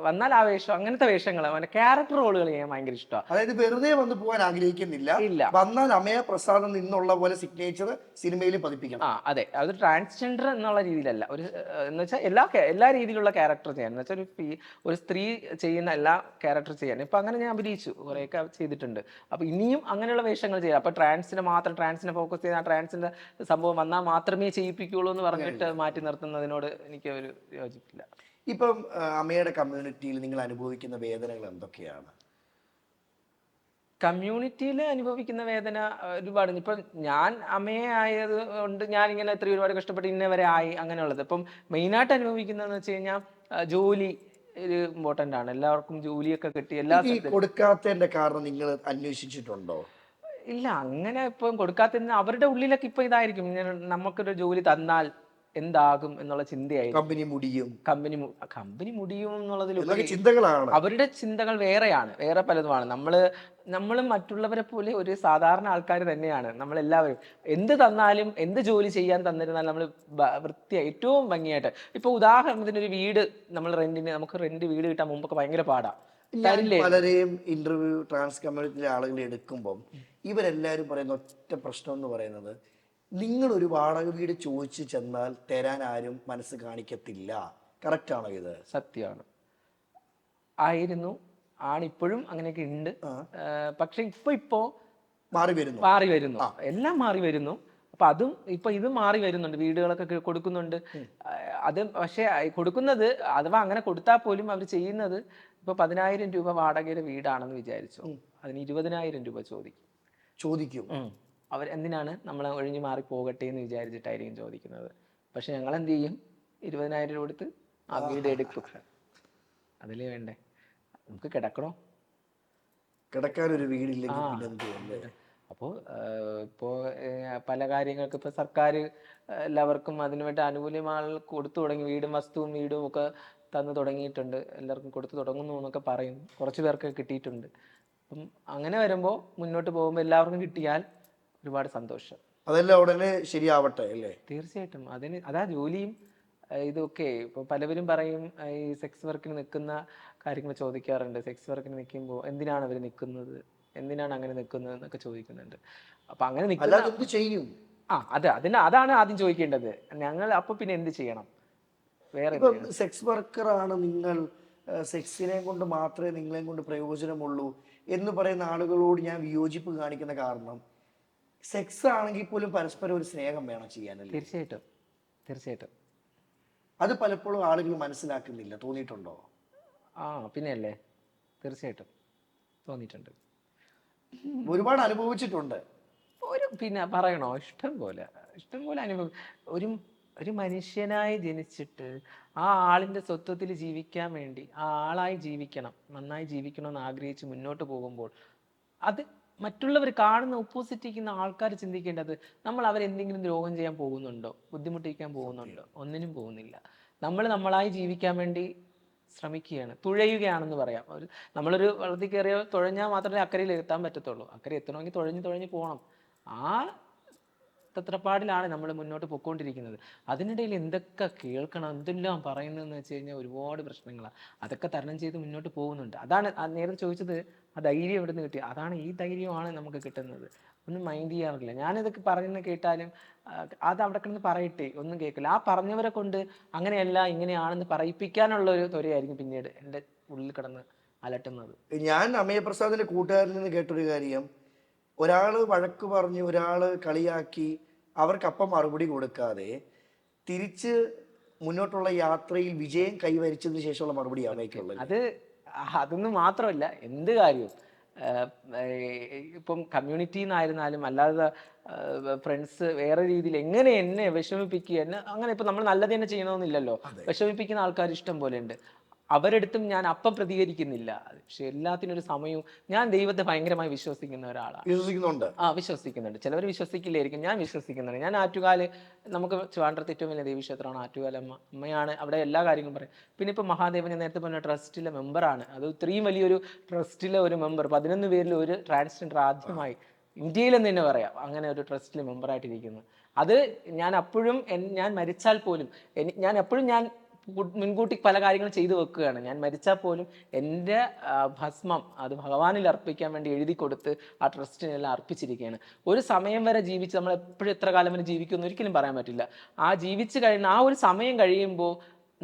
വന്നാൽ ആ വേഷം, അങ്ങനത്തെ വേഷങ്ങൾ, അവൻ്റെ ക്യാരക്ടർ റോളുകൾ ചെയ്യാൻ ഭയങ്കര ഇഷ്ടമാണ്. അതായത് വെറുതെ വന്ന് പോകാൻ ആഗ്രഹിക്കുന്നില്ല, ഇല്ല, വന്നാൽ അമയ പ്രസാദം നിന്നുള്ള പോലെ സിഗ്നേച്ചർ സിനിമയിൽ പതിപ്പിക്കണം. അതെ, അത് ട്രാൻസ്ജെൻഡർ എന്നുള്ള രീതിയിലല്ല, ഒരു എന്ന് വെച്ചാൽ എല്ലാ രീതിയിലുള്ള ക്യാരക്ടർ ചെയ്യാൻ, എന്ന് വെച്ചാൽ ഒരു സ്ത്രീ ചെയ്യുന്ന എല്ലാ ക്യാരക്ടർ ചെയ്യാൻ. ഇപ്പം അങ്ങനെ ഞാൻ അഭിനയിച്ചു, കുറേയൊക്കെ ചെയ്തിട്ടുണ്ട്. അപ്പം ഇനിയും അങ്ങനെയുള്ള വേഷങ്ങൾ ചെയ്യാം. അപ്പം ട്രാൻസിനെ ഫോക്കസ് ചെയ്ത് ആ ട്രാൻസിൻ്റെ സംഭവം വന്നാൽ മാത്രമേ ചെയ്യിപ്പിക്കുള്ളൂ എന്ന് പറഞ്ഞിട്ട് മാറ്റി നിർത്തുന്നതിനോട് എനിക്ക് ഒരു യോജിപ്പില്ല. ഇപ്പം അമ്മയുടെ കമ്മ്യൂണിറ്റിയിൽ നിങ്ങൾ അനുഭവിക്കുന്ന വേദനകൾ എന്തൊക്കെയാണ്? കമ്മ്യൂണിറ്റിയിൽ അനുഭവിക്കുന്ന വേദന ഒരുപാട്. ഇപ്പം ഞാൻ അമ്മയെ ആയത് കൊണ്ട് ഞാനിങ്ങനെ ഒരുപാട് കഷ്ടപ്പെട്ട് ഇന്നവരെ ആയി അങ്ങനെയുള്ളത്. ഇപ്പം മെയിനായിട്ട് അനുഭവിക്കുന്നതെന്ന് വെച്ച് കഴിഞ്ഞാൽ ജോലി ഒരു ഇമ്പോർട്ടൻ്റ് ആണ്. എല്ലാവർക്കും ജോലിയൊക്കെ കിട്ടി എല്ലാ ഈ കൊടുക്കാത്തതിന്റെ കാരണം നിങ്ങൾ അന്വേഷിച്ചിട്ടുണ്ടോ? ഇല്ല അങ്ങനെ ഇപ്പം കൊടുക്കാത്തതിന് അവരുടെ ഉള്ളിലൊക്കെ ഇപ്പൊ ഇതായിരിക്കും, ഇങ്ങനെ നമുക്കൊരു ജോലി തന്നാൽ എന്താകും എന്നുള്ള ചിന്തയായിരിക്കും. കമ്പനി മുടിയും കമ്പനി മുടിയും എന്നുള്ളതിലുപരി എന്നൊക്കെ ചിന്തകളാണ്. അവരുടെ ചിന്തകൾ വേറെയാണ്, വേറെ പലതുമാണ്. നമ്മളും മറ്റുള്ളവരെ പോലെ ഒരു സാധാരണ ആൾക്കാർ തന്നെയാണ് നമ്മളെല്ലാവരും. എന്ത് തന്നാലും എന്ത് ജോലി ചെയ്യാൻ തന്നിരുന്നാലും നമ്മൾ വൃത്തിയായി ഏറ്റവും ഭംഗിയായിട്ട്, ഇപ്പൊ ഉദാഹരണത്തിന് ഒരു വീട് നമ്മൾ നമുക്ക് റെന്റ് വീട് കിട്ടാൻ മുമ്പൊക്കെ ഭയങ്കര പാടാ. ഞാൻ പലരെയും ഇന്റർവ്യൂ ട്രാൻസ് കമ്മ്യൂണിറ്റിയിലെ ആളുകളെ എടുക്കുമ്പം ഇവരെല്ലാവരും പറയുന്ന ഒറ്റ പ്രശ്നം എന്ന് പറയുന്നത്, നിങ്ങൾ ഒരു വാടക വീട് ചോദിച്ചു ചെന്നാൽ തരാൻ ആരും മനസ്സ് കാണിക്കത്തില്ല. കറക്റ്റ് ആണോ ഇത്? സത്യമാണ്. ആയിരുന്നു, ആണിപ്പോഴും അങ്ങനെയൊക്കെ ഉണ്ട്. പക്ഷെ ഇപ്പോ മാറി വരുന്നു, എല്ലാം മാറി വരുന്നു. അപ്പൊ ഇത് മാറി വരുന്നുണ്ട്, വീടുകളൊക്കെ കൊടുക്കുന്നുണ്ട്. അത് പക്ഷെ കൊടുക്കുന്നത്, അഥവാ അങ്ങനെ കൊടുത്താൽ പോലും അവർ ചെയ്യുന്നത്, ഇപ്പൊ 10,000 രൂപ വാടകയുടെ വീടാണെന്ന് വിചാരിച്ചു, അതിന് 20,000 രൂപ ചോദിക്കും. അവർ എന്തിനാണ് നമ്മൾ ഒഴിഞ്ഞു മാറി പോകട്ടെ എന്ന് വിചാരിച്ചിട്ടായിരിക്കും ചോദിക്കുന്നത്. പക്ഷെ ഞങ്ങൾ എന്ത് ചെയ്യും? 20,000 രൂപ കൊടുത്ത് ആ വീട് എടുക്കും. അതിലേ വേണ്ടേ നമുക്ക് കിടക്കാനൊരു വീടില്ലെങ്കിൽ. അപ്പോൾ ഇപ്പോൾ പല കാര്യങ്ങൾക്ക് ഇപ്പോൾ സർക്കാർ എല്ലാവർക്കും അതിനുവേണ്ടി ആനുകൂല്യങ്ങൾ കൊടുത്തു തുടങ്ങി. വസ്തുവും വീടും ഒക്കെ തന്നു തുടങ്ങിയിട്ടുണ്ട്, എല്ലാവർക്കും കൊടുത്തു തുടങ്ങുന്നു എന്നൊക്കെ പറയും. കുറച്ച് പേർക്ക് കിട്ടിയിട്ടുണ്ട്. അപ്പം അങ്ങനെ വരുമ്പോൾ, മുന്നോട്ട് പോകുമ്പോൾ എല്ലാവർക്കും കിട്ടിയാൽ ഒരുപാട് സന്തോഷം. അതെല്ലാം ഉടനെ ശരിയാവട്ടെ അല്ലേ? തീർച്ചയായിട്ടും. അതാ ജോലിയും ഇതൊക്കെ. ഇപ്പോൾ പലവരും പറയും, ഈ സെക്സ് വർക്കിന് നിൽക്കുന്ന കാര്യങ്ങൾ ചോദിക്കാറുണ്ട്. സെക്സ് വർക്കിന് നിൽക്കുമ്പോൾ എന്തിനാണ് അവർ നിൽക്കുന്നത്, എന്തിനാണ് അങ്ങനെ നിൽക്കുന്നത് എന്നൊക്കെ ചോദിക്കുന്നുണ്ട്. അപ്പൊ അങ്ങനെ ചെയ്യും. അതാണ് ആദ്യം ചോദിക്കേണ്ടത്. ഞങ്ങൾ അപ്പൊ പിന്നെ എന്ത് ചെയ്യണം? വേറെ സെക്സ് വർക്കർ ആണ് നിങ്ങൾ, സെക്സിനെ കൊണ്ട് മാത്രമേ നിങ്ങളെ കൊണ്ട് പ്രയോജനമുള്ളൂ എന്ന് പറയുന്ന ആളുകളോട് ഞാൻ വിയോജിപ്പ് കാണിക്കുന്ന കാരണം, സെക്സ് ആണെങ്കിൽ പോലും പരസ്പരം ഒരു സ്നേഹം വേണം ചെയ്യാനല്ലേ? തീർച്ചയായിട്ടും. അത് പലപ്പോഴും ആളുകൾ മനസ്സിലാക്കുന്നില്ല. തോന്നിയിട്ടുണ്ടോ? പിന്നെയല്ലേ, തീർച്ചയായിട്ടും തോന്നിയിട്ടുണ്ട്. ഒരുപാട് അനുഭവിച്ചിട്ടുണ്ട്. പിന്നെ പറയണോ? ഇഷ്ടം പോലെ അനുഭവം. ഒരു മനുഷ്യനായി ജനിച്ചിട്ട് ആ ആളിന്റെ സ്വത്വത്തിൽ ജീവിക്കാൻ വേണ്ടി, ആ ആളായി ജീവിക്കണം, നന്നായി ജീവിക്കണം എന്ന് ആഗ്രഹിച്ച് മുന്നോട്ട് പോകുമ്പോൾ, അത് മറ്റുള്ളവർ കാണുന്ന ഓപ്പോസിറ്റിരിക്കുന്ന ആൾക്കാർ ചിന്തിക്കേണ്ടത്, നമ്മൾ അവരെന്തെങ്കിലും ദ്രോഹം ചെയ്യാൻ പോകുന്നുണ്ടോ, ബുദ്ധിമുട്ടിക്കാൻ പോകുന്നുണ്ടോ? ഒന്നിനും പോകുന്നില്ല. നമ്മളായി ജീവിക്കാൻ വേണ്ടി ശ്രമിക്കുകയാണ്, തുഴയുകയാണെന്ന് പറയാം. നമ്മളൊരു വെള്ളത്തിൽ കയറിയോ തുഴഞ്ഞാൽ മാത്രമേ അക്കരയിൽ എത്താൻ പറ്റത്തുള്ളൂ. അക്കരെ എത്തണമെങ്കിൽ തുഴഞ്ഞ് പോകണം. ആ തത്രപ്പാടിലാണ് നമ്മൾ മുന്നോട്ട് പോയിക്കൊണ്ടിരിക്കുന്നത്. അതിനിടയിൽ എന്തൊക്കെ കേൾക്കണം, എന്തെല്ലാം പറയുന്നതെന്ന് വെച്ച് കഴിഞ്ഞാൽ ഒരുപാട് പ്രശ്നങ്ങളാണ്. അതൊക്കെ തരണം ചെയ്ത് മുന്നോട്ട് പോകുന്നുണ്ട്. അതാണ് നേരത്തെ ചോദിച്ചത്, ആ ധൈര്യം എവിടെ നിന്ന് കിട്ടി? ഈ ധൈര്യമാണ് നമുക്ക് കിട്ടുന്നത്. ഒന്നും മൈൻഡ് ചെയ്യാറില്ല. ഞാനിതൊക്കെ പറയുന്ന കേട്ടാലും അത് അവിടെ കിടന്ന് പറയട്ടെ, ഒന്നും കേൾക്കില്ല. ആ പറഞ്ഞവരെ കൊണ്ട് അങ്ങനെയല്ല ഇങ്ങനെയാണെന്ന് പറയിപ്പിക്കാനുള്ള ഒരു ത്വരയായിരിക്കും പിന്നീട് എൻ്റെ ഉള്ളിൽ കിടന്ന് അലട്ടുന്നത്. ഞാൻ അമയപ്രസാദിന്റെ കൂട്ടുകാരിൽ നിന്ന് കേട്ടൊരു കാര്യം, ഒരാള് വഴക്ക് പറഞ്ഞ്, ഒരാള് കളിയാക്കി, അവർക്കപ്പം മറുപടി കൊടുക്കാതെ തിരിച്ച് മുന്നോട്ടുള്ള യാത്രയിൽ വിജയം കൈവരിച്ചതിന് ശേഷമുള്ള മറുപടിയാണ്. അതൊന്നും മാത്രമല്ല, എന്ത് കാര്യവും ഇപ്പം കമ്മ്യൂണിറ്റി എന്നായിരുന്നാലും അല്ലാതെ ഫ്രണ്ട്സ് വേറെ രീതിയിൽ എങ്ങനെ എന്നെ വിഷമിപ്പിക്കുക, അങ്ങനെ ഇപ്പം നമ്മൾ നല്ലത് തന്നെ ചെയ്യണമെന്നില്ലല്ലോ. വിഷമിപ്പിക്കുന്ന ആൾക്കാർ ഇഷ്ടം പോലെ ഉണ്ട്. അവരെടുത്തും ഞാൻ അപ്പം പ്രതികരിക്കുന്നില്ല. പക്ഷെ എല്ലാത്തിനും ഒരു സമയവും. ഞാൻ ദൈവത്തെ ഭയങ്കരമായി വിശ്വസിക്കുന്ന ഒരാളാണ്. വിശ്വസിക്കുന്നുണ്ട്. ചിലവർ വിശ്വസിക്കില്ലായിരിക്കും, ഞാൻ വിശ്വസിക്കുന്നുണ്ട്. ഞാൻ ആറ്റുകാല്, നമുക്ക് ട്രിവാൻഡ്രത്ത് ഏറ്റവും വലിയ ദേവീക്ഷേത്രമാണ് ആറ്റുകാൽ അമ്മയാണ്. അവിടെ എല്ലാ കാര്യങ്ങളും പറയും. പിന്നെ ഇപ്പം മഹാദേവൻ, ഞാൻ നേരത്തെ പറഞ്ഞ ട്രസ്റ്റിലെ മെമ്പറാണ്. അത് ഇത്രയും വലിയൊരു ട്രസ്റ്റിലെ ഒരു മെമ്പർ, 11 പേരിൽ ഒരു ട്രാൻസ്ജെൻഡർ ആദ്യമായി ഇന്ത്യയിലെന്ന് തന്നെ പറയാം അങ്ങനെ ഒരു ട്രസ്റ്റിൽ മെമ്പറായിട്ടിരിക്കുന്നു. അത് ഞാൻ മരിച്ചാൽ പോലും ഞാൻ മുൻകൂട്ടി പല കാര്യങ്ങളും ചെയ്തു വെക്കുകയാണ്. ഞാൻ മരിച്ചാൽ പോലും എൻ്റെ ഭസ്മം അത് ഭഗവാനിൽ അർപ്പിക്കാൻ വേണ്ടി എഴുതി കൊടുത്ത് ആ ട്രസ്റ്റിനെല്ലാം അർപ്പിച്ചിരിക്കുകയാണ്. ഒരു സമയം വരെ ജീവിച്ച്, നമ്മൾ എപ്പോഴും എത്ര കാലം വരെ ജീവിക്കുമെന്ന് ഒരിക്കലും പറയാൻ പറ്റില്ല. ആ ജീവിച്ച് കഴിയുന്ന ആ ഒരു സമയം കഴിയുമ്പോൾ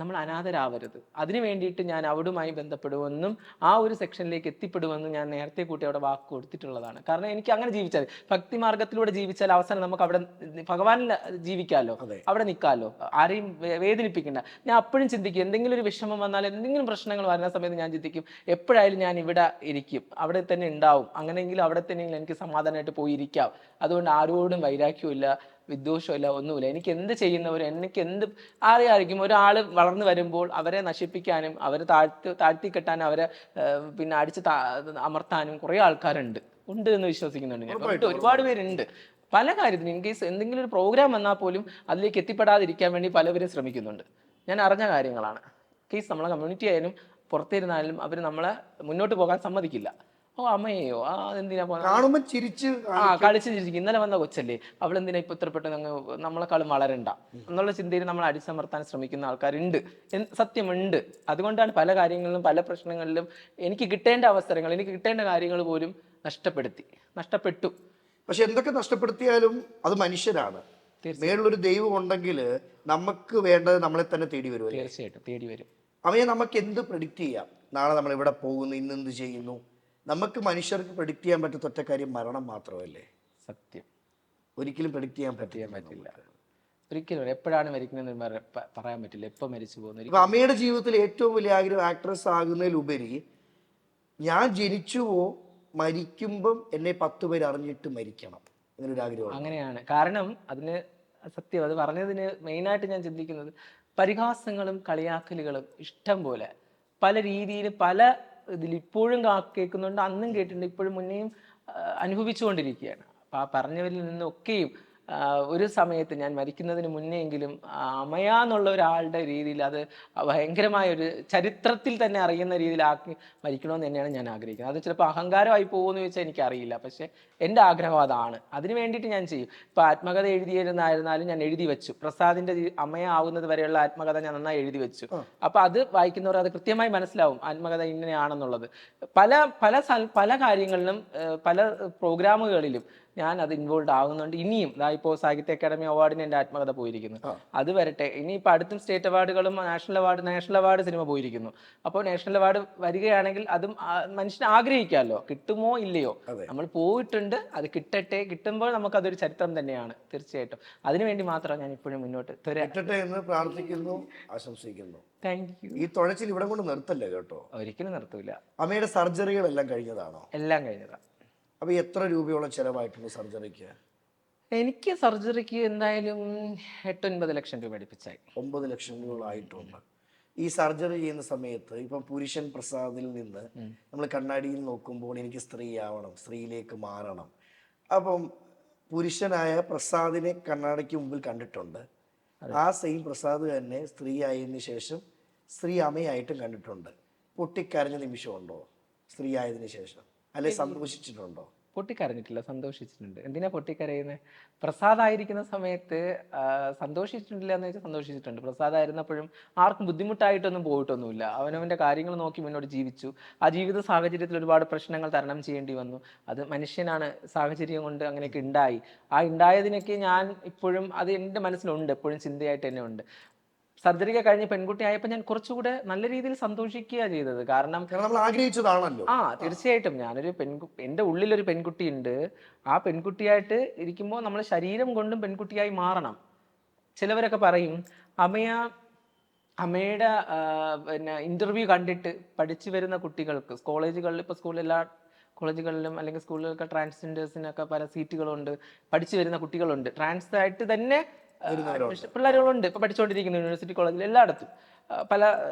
നമ്മൾ അനാഥരാവരുത്. അതിനു വേണ്ടിയിട്ട് ഞാൻ അവിടുമായി ബന്ധപ്പെടുമെന്നും ആ ഒരു സെക്ഷനിലേക്ക് എത്തിപ്പെടുമെന്നും ഞാൻ നേരത്തെ കൂട്ടി അവിടെ വാക്ക് കൊടുത്തിട്ടുള്ളതാണ്. കാരണം എനിക്ക് അങ്ങനെ ജീവിച്ചാൽ, ഭക്തി മാർഗത്തിലൂടെ ജീവിച്ചാൽ അവസാനം നമുക്ക് അവിടെ ഭഗവാനിൽ ജീവിക്കാമല്ലോ, അവിടെ നിൽക്കാമല്ലോ, ആരെയും വേദനിപ്പിക്കണ്ട. ഞാൻ അപ്പോഴും ചിന്തിക്കും, എന്തെങ്കിലും ഒരു വിഷമം വന്നാൽ, എന്തെങ്കിലും പ്രശ്നങ്ങൾ വരുന്ന സമയത്ത് ഞാൻ ചിന്തിക്കും, എപ്പോഴായാലും ഞാൻ ഇവിടെ ഇരിക്കും, അവിടെ തന്നെ ഉണ്ടാവും. അങ്ങനെയെങ്കിലും അവിടെ തന്നെയെങ്കിലും എനിക്ക് സമാധാനമായിട്ട് പോയിരിക്കാം. അതുകൊണ്ട് ആരോടും വൈരാഗ്യമില്ല, വിദ്വേഷമില്ല, ഒന്നുമില്ല. എനിക്ക് എന്ത് ചെയ്യുന്നവരും എനിക്ക് എന്ത് അറിയാമായിരിക്കും. ഒരാൾ വളർന്നു വരുമ്പോൾ അവരെ നശിപ്പിക്കാനും അവരെ താഴ്ത്തി കെട്ടാനും അവരെ പിന്നെ അമർത്താനും കുറേ ആൾക്കാരുണ്ട് എന്ന് വിശ്വസിക്കുന്നുണ്ട് ഞാൻ. ഒരുപാട് പേരുണ്ട് പല കാര്യത്തിനും. ഇൻ കേസ് എന്തെങ്കിലും ഒരു പ്രോഗ്രാം വന്നാൽ പോലും അതിലേക്ക് എത്തിപ്പെടാതിരിക്കാൻ വേണ്ടി പലവരും ശ്രമിക്കുന്നുണ്ട്. ഞാൻ അറിഞ്ഞ കാര്യങ്ങളാണ്. കേസ് നമ്മളെ കമ്മ്യൂണിറ്റി ആയാലും പുറത്തിരുന്നാലും അവർ നമ്മളെ മുന്നോട്ട് പോകാൻ സമ്മതിക്കില്ല. ഓ അമ്മയോ അതെന്തിനാ കാണുമ്പോൾ ചിരിച്ച് കളിച്ച് ചിരിക്കും. ഇന്നലെ വന്ന കൊച്ചല്ലേ, അവളെന്തിനാ ഇപ്പൊ ഇത്ര പെട്ടെന്ന് അങ്ങ് നമ്മളെക്കാളും വളരണ്ട എന്നുള്ള ചിന്തയിൽ നമ്മൾ അടിച്ചമർത്താൻ ശ്രമിക്കുന്ന ആൾക്കാരുണ്ട്. സത്യമുണ്ട്. അതുകൊണ്ടാണ് പല കാര്യങ്ങളിലും പല പ്രശ്നങ്ങളിലും എനിക്ക് കിട്ടേണ്ട അവസരങ്ങൾ, എനിക്ക് കിട്ടേണ്ട കാര്യങ്ങൾ പോലും നഷ്ടപ്പെട്ടു. പക്ഷെ എന്തൊക്കെ നഷ്ടപ്പെടുത്തിയാലും അത് മനുഷ്യരാണ്. മേളിലൊരു ദൈവം ഉണ്ടെങ്കിൽ നമുക്ക് വേണ്ടത് നമ്മളെ തന്നെ തേടി വരും. തീർച്ചയായിട്ടും തേടി വരും. അവയെ നമുക്ക് എന്ത് പ്രെഡിക്റ്റ് ചെയ്യാം? നാളെ നമ്മൾ എവിടെ പോകുന്നു, ഇന്ന് എന്ത് ചെയ്യുന്നു? നമുക്ക് മനുഷ്യർക്ക് പ്രെഡിക്റ്റ് ചെയ്യാൻ പറ്റാത്ത ഒറ്റ കാര്യം മരണം മാത്രമല്ലേ? സത്യം. ഒരിക്കലും പ്രെഡിക്റ്റ് ചെയ്യാൻ പറ്റില്ല. ഒരിക്കലും എപ്പോഴാണ് മരിക്കുന്നതെന്ന് പറയാൻ പറ്റില്ല. എപ്പോൾ മരിച്ചു പോകുന്നു. ഇപ്പൊ അമ്മയുടെ ജീവിതത്തിൽ ഏറ്റവും വലിയ ആഗ്രഹം ആക്ട്രസ് ആകുന്നതിലുപരി ഞാൻ ജനിച്ചുവോ മരിക്കുമ്പം എന്നെ 10 പേര് അറിഞ്ഞിട്ട് മരിക്കണം എന്നൊരു ആഗ്രഹം. അങ്ങനെയാണ്. കാരണം അതിന് സത്യം അത് പറഞ്ഞതിന് മെയിനായിട്ട് ഞാൻ ചിന്തിക്കുന്നത് പരിഹാസങ്ങളും കളിയാക്കലുകളും ഇഷ്ടം പോലെ പല രീതിയിൽ പല ഇതിൽ ഇപ്പോഴും കേൾക്കുന്നുണ്ട്, അന്നും കേട്ടിട്ടുണ്ട്, ഇപ്പോഴും മുന്നേയും അനുഭവിച്ചുകൊണ്ടിരിക്കുകയാണ്. അപ്പം ആ പറഞ്ഞവരിൽ നിന്നൊക്കെയും ഒരു സമയത്ത് ഞാൻ മരിക്കുന്നതിന് മുന്നെയെങ്കിലും അമയാന്നുള്ള ഒരാളുടെ രീതിയിൽ അത് ഭയങ്കരമായ ഒരു ചരിത്രത്തിൽ തന്നെ അറിയുന്ന രീതിയിലാക്കി മരിക്കണമെന്ന് തന്നെയാണ് ഞാൻ ആഗ്രഹിക്കുന്നത്. അത് ചിലപ്പോൾ അഹങ്കാരമായി പോകുമെന്ന് ചോദിച്ചാൽ എനിക്കറിയില്ല. പക്ഷെ എൻ്റെ ആഗ്രഹം അതാണ്. അതിന് വേണ്ടിയിട്ട് ഞാൻ ചെയ്യും. ഇപ്പോൾ ആത്മകഥ എഴുതിയിരുന്നായിരുന്നാലും ഞാൻ എഴുതി വെച്ചു. പ്രസാദിൻ്റെ അമയാവുന്നത് വരെയുള്ള ആത്മകഥ ഞാൻ നന്നായി എഴുതി വെച്ചു. അപ്പോൾ അത് വായിക്കുന്നവർ അത് കൃത്യമായി മനസ്സിലാവും ആത്മകഥ ഇങ്ങനെയാണെന്നുള്ളത്. പല കാര്യങ്ങളിലും പല പ്രോഗ്രാമുകളിലും ഞാൻ അത് ഇൻവോൾവ് ആകുന്നുണ്ട്. ഇനിയും ഇപ്പോൾ സാഹിത്യ അക്കാദമി അവാർഡിന് എൻ്റെ ആത്മകഥ പോയിരിക്കുന്നു. അത് വരട്ടെ. ഇനിയിപ്പോൾ അടുത്തും സ്റ്റേറ്റ് അവാർഡുകളും നാഷണൽ അവാർഡ് സിനിമ പോയിരിക്കുന്നു. അപ്പോൾ നാഷണൽ അവാർഡ് വരികയാണെങ്കിൽ അതും മനുഷ്യന് ആഗ്രഹിക്കാമല്ലോ, കിട്ടുമോ ഇല്ലയോ. നമ്മൾ പോയിട്ടുണ്ട്, അത് കിട്ടട്ടെ. കിട്ടുമ്പോൾ നമുക്കതൊരു ചരിത്രം തന്നെയാണ് തീർച്ചയായിട്ടും. അതിനുവേണ്ടി മാത്രമാണ് ഞാൻ ഇപ്പോഴും മുന്നോട്ട് എന്ന് പ്രാർത്ഥിക്കുന്നു, ആശംസിക്കുന്നു. Thank you. ഈ തുഴച്ചിൽ ഇവിടെ കൊണ്ട് നിർത്തല്ലേ കേട്ടോ? ഒരിക്കലും നിർത്തൂല. അമ്മയുടെ സർജറികളെല്ലാം കഴിഞ്ഞതാണോ? എല്ലാം കഴിഞ്ഞതാണ്. അപ്പോൾ എത്ര രൂപയോളം ചിലവായിട്ടുണ്ട് സർജറിക്ക്? എനിക്ക് സർജറിക്ക് എന്തായാലും 8-9 ലക്ഷം രൂപ അടുപ്പിച്ചായി. 9 ലക്ഷം രൂപകളായിട്ടുണ്ട്. ഈ സർജറി ചെയ്യുന്ന സമയത്ത് ഇപ്പം പുരുഷൻ പ്രസാദിൽ നിന്ന് നമ്മൾ കണ്ണാടിയിൽ നോക്കുമ്പോൾ എനിക്ക് സ്ത്രീ ആവണം, സ്ത്രീയിലേക്ക് മാറണം. അപ്പം പുരുഷനായ പ്രസാദിനെ കണ്ണാടിക്ക് മുമ്പിൽ കണ്ടിട്ടുണ്ട്. ആ സെയിം പ്രസാദ് തന്നെ സ്ത്രീ ആയതിനു ശേഷം സ്ത്രീ അമ്മയായിട്ടും കണ്ടിട്ടുണ്ട്. പൊട്ടിക്കരഞ്ഞ നിമിഷമുണ്ടോ സ്ത്രീ ആയതിനു ശേഷം? അല്ലെ സന്തോഷിച്ചിട്ടുണ്ടോ? പൊട്ടിക്കരഞ്ഞിട്ടില്ല, സന്തോഷിച്ചിട്ടുണ്ട്. എന്തിനാ പൊട്ടിക്കരയുന്നത്? പ്രസാദായിരിക്കുന്ന സമയത്ത് സന്തോഷിച്ചിട്ടില്ല എന്ന് വെച്ചാൽ സന്തോഷിച്ചിട്ടുണ്ട്. പ്രസാദായിരുന്നപ്പോഴും ആർക്കും ബുദ്ധിമുട്ടായിട്ടൊന്നും പോയിട്ടൊന്നുമില്ല. അവനവൻ്റെ കാര്യങ്ങൾ നോക്കി മുന്നോട്ട് ജീവിച്ചു. ആ ജീവിത സാഹചര്യത്തിൽ ഒരുപാട് പ്രശ്നങ്ങൾ തരണം ചെയ്യേണ്ടി വന്നു. അത് മനുഷ്യനാണ്, സാഹചര്യം കൊണ്ട് അങ്ങനെയൊക്കെ ഉണ്ടായി. ആ ഉണ്ടായതിനൊക്കെ ഞാൻ ഇപ്പോഴും അത് എൻ്റെ മനസ്സിലുണ്ട്, എപ്പോഴും ചിന്തയായിട്ട് തന്നെ ഉണ്ട്. സർജറിയൊക്കെ കഴിഞ്ഞ് പെൺകുട്ടി ആയപ്പോൾ ഞാൻ കുറച്ചുകൂടെ നല്ല രീതിയിൽ സന്തോഷിക്കുക ചെയ്തത്. കാരണം നമ്മൾ ആഗ്രഹിച്ചതാണല്ലോ. തീർച്ചയായിട്ടും. ഞാനൊരു എൻ്റെ ഉള്ളിലൊരു പെൺകുട്ടിയുണ്ട്. ആ പെൺകുട്ടിയായിട്ട് ഇരിക്കുമ്പോൾ നമ്മൾ ശരീരം കൊണ്ടും പെൺകുട്ടിയായി മാറണം. ചിലവരൊക്കെ പറയും അമ്മയുടെ പിന്നെ ഇൻ്റർവ്യൂ കണ്ടിട്ട് പഠിച്ചു വരുന്ന കുട്ടികൾക്ക് കോളേജുകളിൽ, ഇപ്പോൾ എല്ലാ കോളേജുകളിലും അല്ലെങ്കിൽ സ്കൂളുകളിലൊക്കെ ട്രാൻസ്ജെൻഡേഴ്സിനൊക്കെ പല സീറ്റുകളുണ്ട്. പഠിച്ചു വരുന്ന കുട്ടികളുണ്ട്. ട്രാൻസ് ആയിട്ട് തന്നെ പിള്ളേരുകളുണ്ട്. ഇപ്പൊ പഠിച്ചുകൊണ്ടിരിക്കുന്ന യൂണിവേഴ്സിറ്റി കോളേജിൽ എല്ലായിടത്തും പല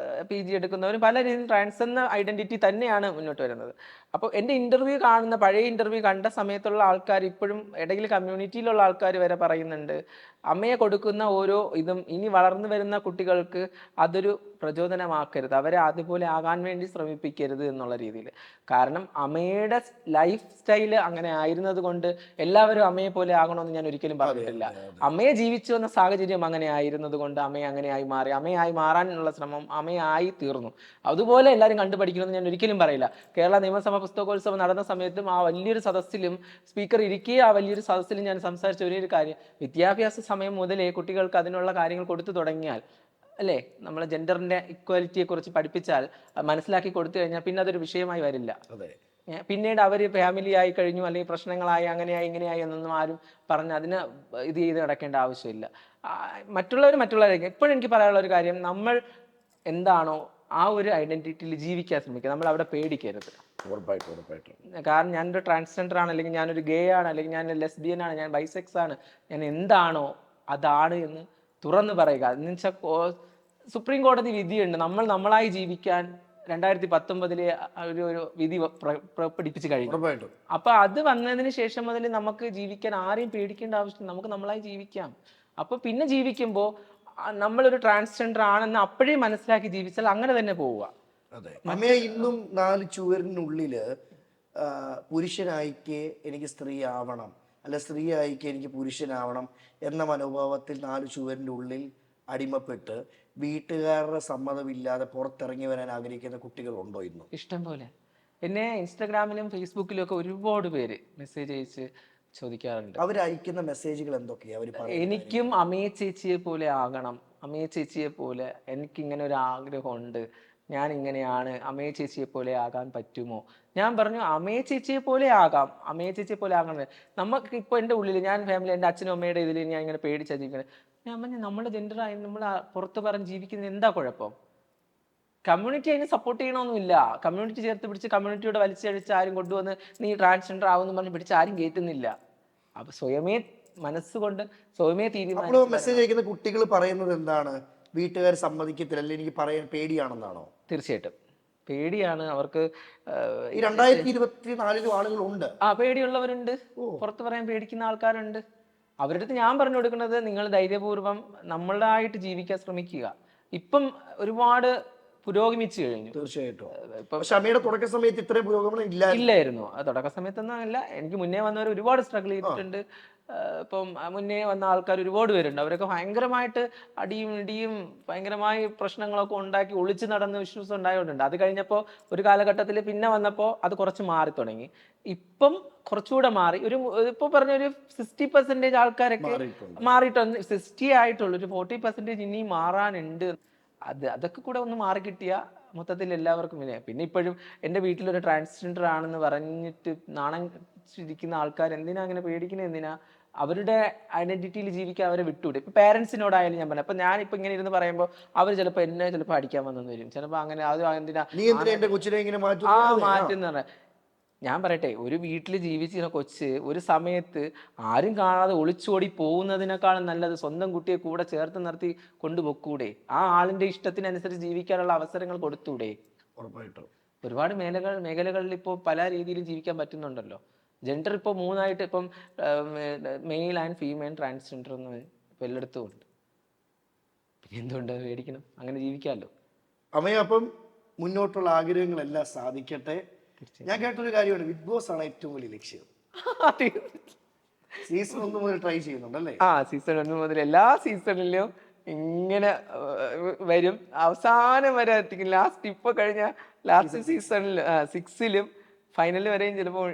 PG എടുക്കുന്നവരും പല രീതിയിൽ ട്രാൻസ് എന്ന ഐഡന്റിറ്റി തന്നെയാണ് മുന്നോട്ട് വരുന്നത്. അപ്പോൾ എൻ്റെ പഴയ ഇൻ്റർവ്യൂ കണ്ട സമയത്തുള്ള ആൾക്കാർ ഇപ്പോഴും ഇടയിൽ കമ്മ്യൂണിറ്റിയിലുള്ള ആൾക്കാർ വരെ പറയുന്നുണ്ട്, അമ്മയെ കൊടുക്കുന്ന ഓരോ ഇതും ഇനി വളർന്നു വരുന്ന കുട്ടികൾക്ക് അതൊരു പ്രചോദനമാക്കരുത്, അവരെ അതുപോലെ ആകാൻ വേണ്ടി ശ്രമിപ്പിക്കരുത് എന്നുള്ള രീതിയിൽ. കാരണം അമ്മയുടെ ലൈഫ് സ്റ്റൈല് അങ്ങനെ ആയിരുന്നത് കൊണ്ട് എല്ലാവരും അമ്മയെ പോലെ ആകണമെന്ന് ഞാൻ ഒരിക്കലും പറഞ്ഞിട്ടില്ല. അമ്മയെ ജീവിച്ചു വന്ന സാഹചര്യം അങ്ങനെ ആയിരുന്നത് കൊണ്ട് അമ്മയെ അങ്ങനെയായി മാറി, അമ്മയായി മാറാനുള്ള ശ്രമം അമ്മയായി തീർന്നു. അതുപോലെ എല്ലാവരും കണ്ടുപഠിക്കണമെന്ന് ഞാൻ ഒരിക്കലും പറയില്ല. കേരള നിയമസഭാ പുസ്തകോത്സവം നടന്ന സമയത്തും ആ വലിയൊരു സദസ്സിലും സ്പീക്കർ ഇരിക്കെ ആ വലിയൊരു സദസ്സിലും ഞാൻ സംസാരിച്ച ഒരേ ഒരു കാര്യം, വിദ്യാഭ്യാസ സമയം മുതലേ കുട്ടികൾക്ക് അതിനുള്ള കാര്യങ്ങൾ കൊടുത്തു തുടങ്ങിയാൽ, അല്ലേ, നമ്മൾ ജെൻഡറിന്റെ ഇക്വാലിറ്റിയെ കുറിച്ച് പഠിപ്പിച്ചാൽ, മനസ്സിലാക്കി കൊടുത്തു കഴിഞ്ഞാൽ പിന്നെ അതൊരു വിഷയമായി വരില്ല. പിന്നീട് അവർ ഫാമിലി ആയി കഴിഞ്ഞു അല്ലെങ്കിൽ പ്രശ്നങ്ങളായി അങ്ങനെയായി ഇങ്ങനെയായി എന്നൊന്നും ആരും പറഞ്ഞ് അതിന് ഇത് ചെയ്ത് നടക്കേണ്ട ആവശ്യമില്ല. മറ്റുള്ളവരായിരിക്കും. എപ്പോഴും എനിക്ക് പറയാനുള്ള ഒരു കാര്യം, നമ്മൾ എന്താണോ ആ ഒരു ഐഡന്റിറ്റിയിൽ ജീവിക്കാൻ ശ്രമിക്കുക. നമ്മൾ അവിടെ പേടിക്കരുത്. ഉറപ്പായിട്ടും ഉറപ്പായിട്ടും. കാരണം ഞാനൊരു ട്രാൻസ്ജെൻഡർ ആണ്, അല്ലെങ്കിൽ ഞാനൊരു ഗേ ആണ്, അല്ലെങ്കിൽ ഞാൻ ലെസ്ബിയൻ ആണ്, ഞാൻ ബൈസെക്സ് ആണ്, ഞാൻ എന്താണോ അതാണ് എന്ന് തുറന്നു പറയുക. എന്ന് വെച്ചാൽ സുപ്രീം കോടതി വിധിയുണ്ട്, നമ്മൾ നമ്മളായി ജീവിക്കാൻ 2019 ഒരു വിധി പിടിപ്പിച്ച് കഴിഞ്ഞു. ഉറപ്പായിട്ടും. അപ്പൊ അത് വന്നതിന് ശേഷം മുതൽ നമുക്ക് ജീവിക്കാൻ ആരെയും പേടിക്കേണ്ട ആവശ്യമില്ല, നമുക്ക് നമ്മളായി ജീവിക്കാം. അപ്പൊ പിന്നെ ജീവിക്കുമ്പോൾ നമ്മളൊരു ട്രാൻസ്ജെൻഡർ ആണെന്ന് അപ്പോഴേ മനസ്സിലാക്കി ജീവിച്ചാൽ അങ്ങനെ തന്നെ പോവുക. അതെ. അമ്മയെ ഇന്നും 4 ചുവരിനുള്ളില് പുരുഷനായിക്ക് എനിക്ക് സ്ത്രീ ആവണം, അല്ല സ്ത്രീ ആയിക്ക് എനിക്ക് പുരുഷനാവണം എന്ന മനോഭാവത്തിൽ 4 ചുവരിൻ്റെ ഉള്ളിൽ അടിമപ്പെട്ട് വീട്ടുകാരുടെ സമ്മതമില്ലാതെ പുറത്തിറങ്ങി വരാൻ ആഗ്രഹിക്കുന്ന കുട്ടികളുണ്ടോ ഇന്നും? ഇഷ്ടം പോലെ. എന്നെ ഇൻസ്റ്റാഗ്രാമിലും ഫേസ്ബുക്കിലും ഒക്കെ ഒരുപാട് പേര് മെസ്സേജ് അയച്ച് ചോദിക്കാറുണ്ട്. അവരയക്കുന്ന മെസ്സേജുകൾ എന്തൊക്കെയാ അവർ പറയുന്നത്? എനിക്കും അമ്മയെ ചേച്ചിയെ പോലെ ആകണം, അമ്മയെ ചേച്ചിയെ പോലെ എനിക്കിങ്ങനെ ഒരു ആഗ്രഹമുണ്ട്, ഞാൻ ഇങ്ങനെയാണ്, അമ്മയെ ചേച്ചിയെ പോലെ ആകാൻ പറ്റുമോ? ഞാൻ പറഞ്ഞു അമ്മയെ ചേച്ചിയെ പോലെ ആകാം, അമ്മയെ ചേച്ചിയെ പോലെ ആകണം. നമുക്ക് ഇപ്പോൾ എൻ്റെ ഉള്ളിൽ, ഞാൻ ഫാമിലി, എൻ്റെ അച്ഛനും അമ്മയുടെ ഇതിൽ ഞാൻ ഇങ്ങനെ പേടിച്ചാ ജീവിക്കുന്നത്. ഞാൻ പറഞ്ഞു നമ്മുടെ ജെൻഡറായി നമ്മൾ പുറത്ത് പറഞ്ഞ് ജീവിക്കുന്നത് എന്താ കുഴപ്പം? കമ്മ്യൂണിറ്റി അതിന് സപ്പോർട്ട് ചെയ്യണമെന്നില്ല. കമ്മ്യൂണിറ്റി ചേർത്ത് പിടിച്ച് കമ്മ്യൂണിറ്റിയോട് വലിച്ചഴിച്ച് ആരും കൊണ്ടുവന്ന് നീ ട്രാൻസ്ജെൻഡർ ആവുമെന്ന് പറഞ്ഞ് പിടിച്ച് ആരും കയറ്റുന്നില്ല. അപ്പൊ സ്വയമേ മനസ്സുകൊണ്ട് സ്വയമേ അപ്പോൾ തീരുമാനിച്ചു. മെസ്സേജ് അയക്കുന്ന കുട്ടികൾ പറയുന്നത് എന്താണ്? വീട്ടുകാർ സമ്മതിക്കത്തില്ല, അല്ലെങ്കിൽ എനിക്ക് പറയാൻ പേടിയാണെന്നാണോ? തീർച്ചയായിട്ടും പേടിയാണ് അവർക്ക്. ഈ 2024 ആളുകളുണ്ട്. പേടിയുള്ളവരുണ്ട്, പുറത്ത് പറയാൻ പേടിക്കുന്ന ആൾക്കാരുണ്ട്. അവരുടെ അടുത്ത് ഞാൻ പറഞ്ഞു കൊടുക്കുന്നത്, നിങ്ങൾ ധൈര്യപൂർവ്വം നമ്മളായിട്ട് ജീവിക്കാൻ ശ്രമിക്കുക. ഇപ്പം ഒരുപാട് പുരോഗമിച്ചു കഴിഞ്ഞു. തീർച്ചയായിട്ടും. പക്ഷെ അമ്മയുടെ തുടക്ക സമയത്ത് ഇത്രയും പുരോഗമനം ഇല്ലായിരുന്നു. തുടക്ക സമയത്തൊന്നും അല്ല, എനിക്ക് മുന്നേ വന്നവർ ഒരുപാട് സ്ട്രഗിൾ ചെയ്തിട്ടുണ്ട്. ഇപ്പം മുന്നേ വന്ന ആൾക്കാർ ഒരുപാട് പേരുണ്ട്. അവരൊക്കെ ഭയങ്കരമായിട്ട് അടിയും ഇടിയും ഭയങ്കരമായി പ്രശ്നങ്ങളൊക്കെ ഉണ്ടാക്കി ഒളിച്ചു നടന്ന ഇഷ്യൂസ് ഉണ്ടായതുകൊണ്ട്, അത് കഴിഞ്ഞപ്പോൾ ഒരു കാലഘട്ടത്തിൽ പിന്നെ വന്നപ്പോൾ അത് കുറച്ച് മാറി തുടങ്ങി. ഇപ്പം കുറച്ചുകൂടെ മാറി. ഇപ്പോൾ പറഞ്ഞ ഒരു 60% ആൾക്കാരൊക്കെ മാറിയിട്ടുണ്ട്. 60 ആയിട്ടുള്ളൂ, ഒരു 40% ഇനിയും മാറാനുണ്ട്. അതൊക്കെ കൂടെ ഒന്ന് മാറി കിട്ടിയാൽ മൊത്തത്തിൽ എല്ലാവർക്കും പിന്നെ ഇപ്പോഴും എൻ്റെ വീട്ടിലൊരു ട്രാൻസ്ജെൻഡർ ആണെന്ന് പറഞ്ഞിട്ട് നാണം ചിരിക്കുന്ന ആൾക്കാർ എന്തിനാ അങ്ങനെ പേടിക്കുന്നത്? എന്തിനാ? അവരുടെ ഐഡന്റിറ്റിയിൽ ജീവിക്കാൻ അവരെ വിട്ടുവിടും. ഇപ്പൊ പേരൻസിനോടായാലും ഞാൻ പറഞ്ഞു. അപ്പൊ ഞാനിപ്പോ ഇങ്ങനെ ഇരുന്ന് പറയുമ്പോൾ അവർ ചിലപ്പോൾ എന്നെ അടിക്കാൻ വന്നെന്ന് വരും. ചിലപ്പോൾ അങ്ങനെ അത് എന്തിനാ മാറ്റുന്ന. ഞാൻ പറയട്ടെ, ഒരു വീട്ടിൽ ജീവിച്ചിരുന്ന കൊച്ച് ഒരു സമയത്ത് ആരും കാണാതെ ഒളിച്ചോടി പോകുന്നതിനേക്കാളും നല്ലത് സ്വന്തം കുട്ടിയെ കൂടെ ചേർത്ത് നിർത്തി കൊണ്ടുപോക്കൂടെ? ആ ആളിന്റെ ഇഷ്ടത്തിനനുസരിച്ച് ജീവിക്കാനുള്ള അവസരങ്ങൾ കൊടുത്തൂടെ? ഒരുപാട് മേഖലകളിൽ ഇപ്പോൾ പല രീതിയിലും ജീവിക്കാൻ പറ്റുന്നുണ്ടല്ലോ. ജെൻഡർ ഇപ്പോൾ 3ആയിട്ട്, ഇപ്പം മെയിൽ ആൻഡ് ഫീമെയിൽ ട്രാൻസ്ജെൻഡർ എന്ന് ഇപ്പം എല്ലായിടത്തും ഉണ്ട്. പിന്നെ എന്തുകൊണ്ട് പേടിക്കണം? അങ്ങനെ ജീവിക്കാമല്ലോ. അമ്മയപ്പം മുന്നോട്ടുള്ള ആഗ്രഹങ്ങളെല്ലാം സാധിക്കട്ടെ. ഞാൻ കേട്ടൊരു കാര്യമാണ്, ബിഗ് ബോസ് ആണ് ഏറ്റവും വലിയ ലക്ഷ്യം. സീസൺ 1 മുതൽ ട്രൈ ചെയ്യുന്നുണ്ടല്ലേ? സീസൺ 1 മുതൽ എല്ലാ സീസണിലും ഇങ്ങനെ വരും, അവസാനം വരെ എത്തിക്കും. ലാസ്റ്റ് ഇപ്പൊ കഴിഞ്ഞ ലാസ്റ്റ് സീസണിൽ 6ലും ഫൈനൽ വരെയും ചിലപ്പോൾ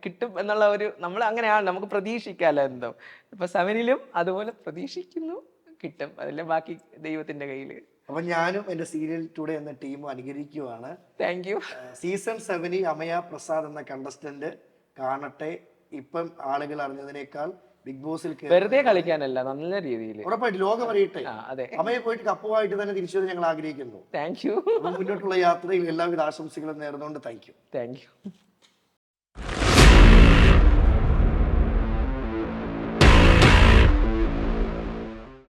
കിട്ടും എന്നുള്ള ഒരു, നമ്മൾ അങ്ങനെയാണ്, നമുക്ക് പ്രതീക്ഷിക്കാമല്ലോ എന്തോ. ഇപ്പൊ 7ലും അതുപോലെ പ്രതീക്ഷിക്കുന്നു, കിട്ടും. അതെല്ലാം ബാക്കി ദൈവത്തിന്റെ കയ്യില്. അപ്പൊ ഞാനും എന്റെ സീരിയൽ ടുഡേ എന്ന ടീം അനുകരിക്കുവാണ്. Thank you. Season 7 Amaya Prasad എന്ന കണ്ടസ്റ്റന്റ് കാണട്ടെ. ഇപ്പം ആളുകൾ അറിഞ്ഞതിനേക്കാൾ ബിഗ് ബോസിൽ വെറുതെ കളിക്കാനല്ല, നല്ല രീതിയിൽ ഉറപ്പായിട്ട് ലോകം അറിയട്ടെ. അതെ, അമയെ പോയിട്ട് കപ്പുമായിട്ട് തന്നെ തിരിച്ചു വരാൻ ഞങ്ങൾ ആഗ്രഹിക്കുന്നു. Thank you. മുന്നോട്ടുള്ള യാത്രയിൽ എല്ലാവിധ ആശംസകളും നേർന്നുകൊണ്ട് താങ്ക് യു.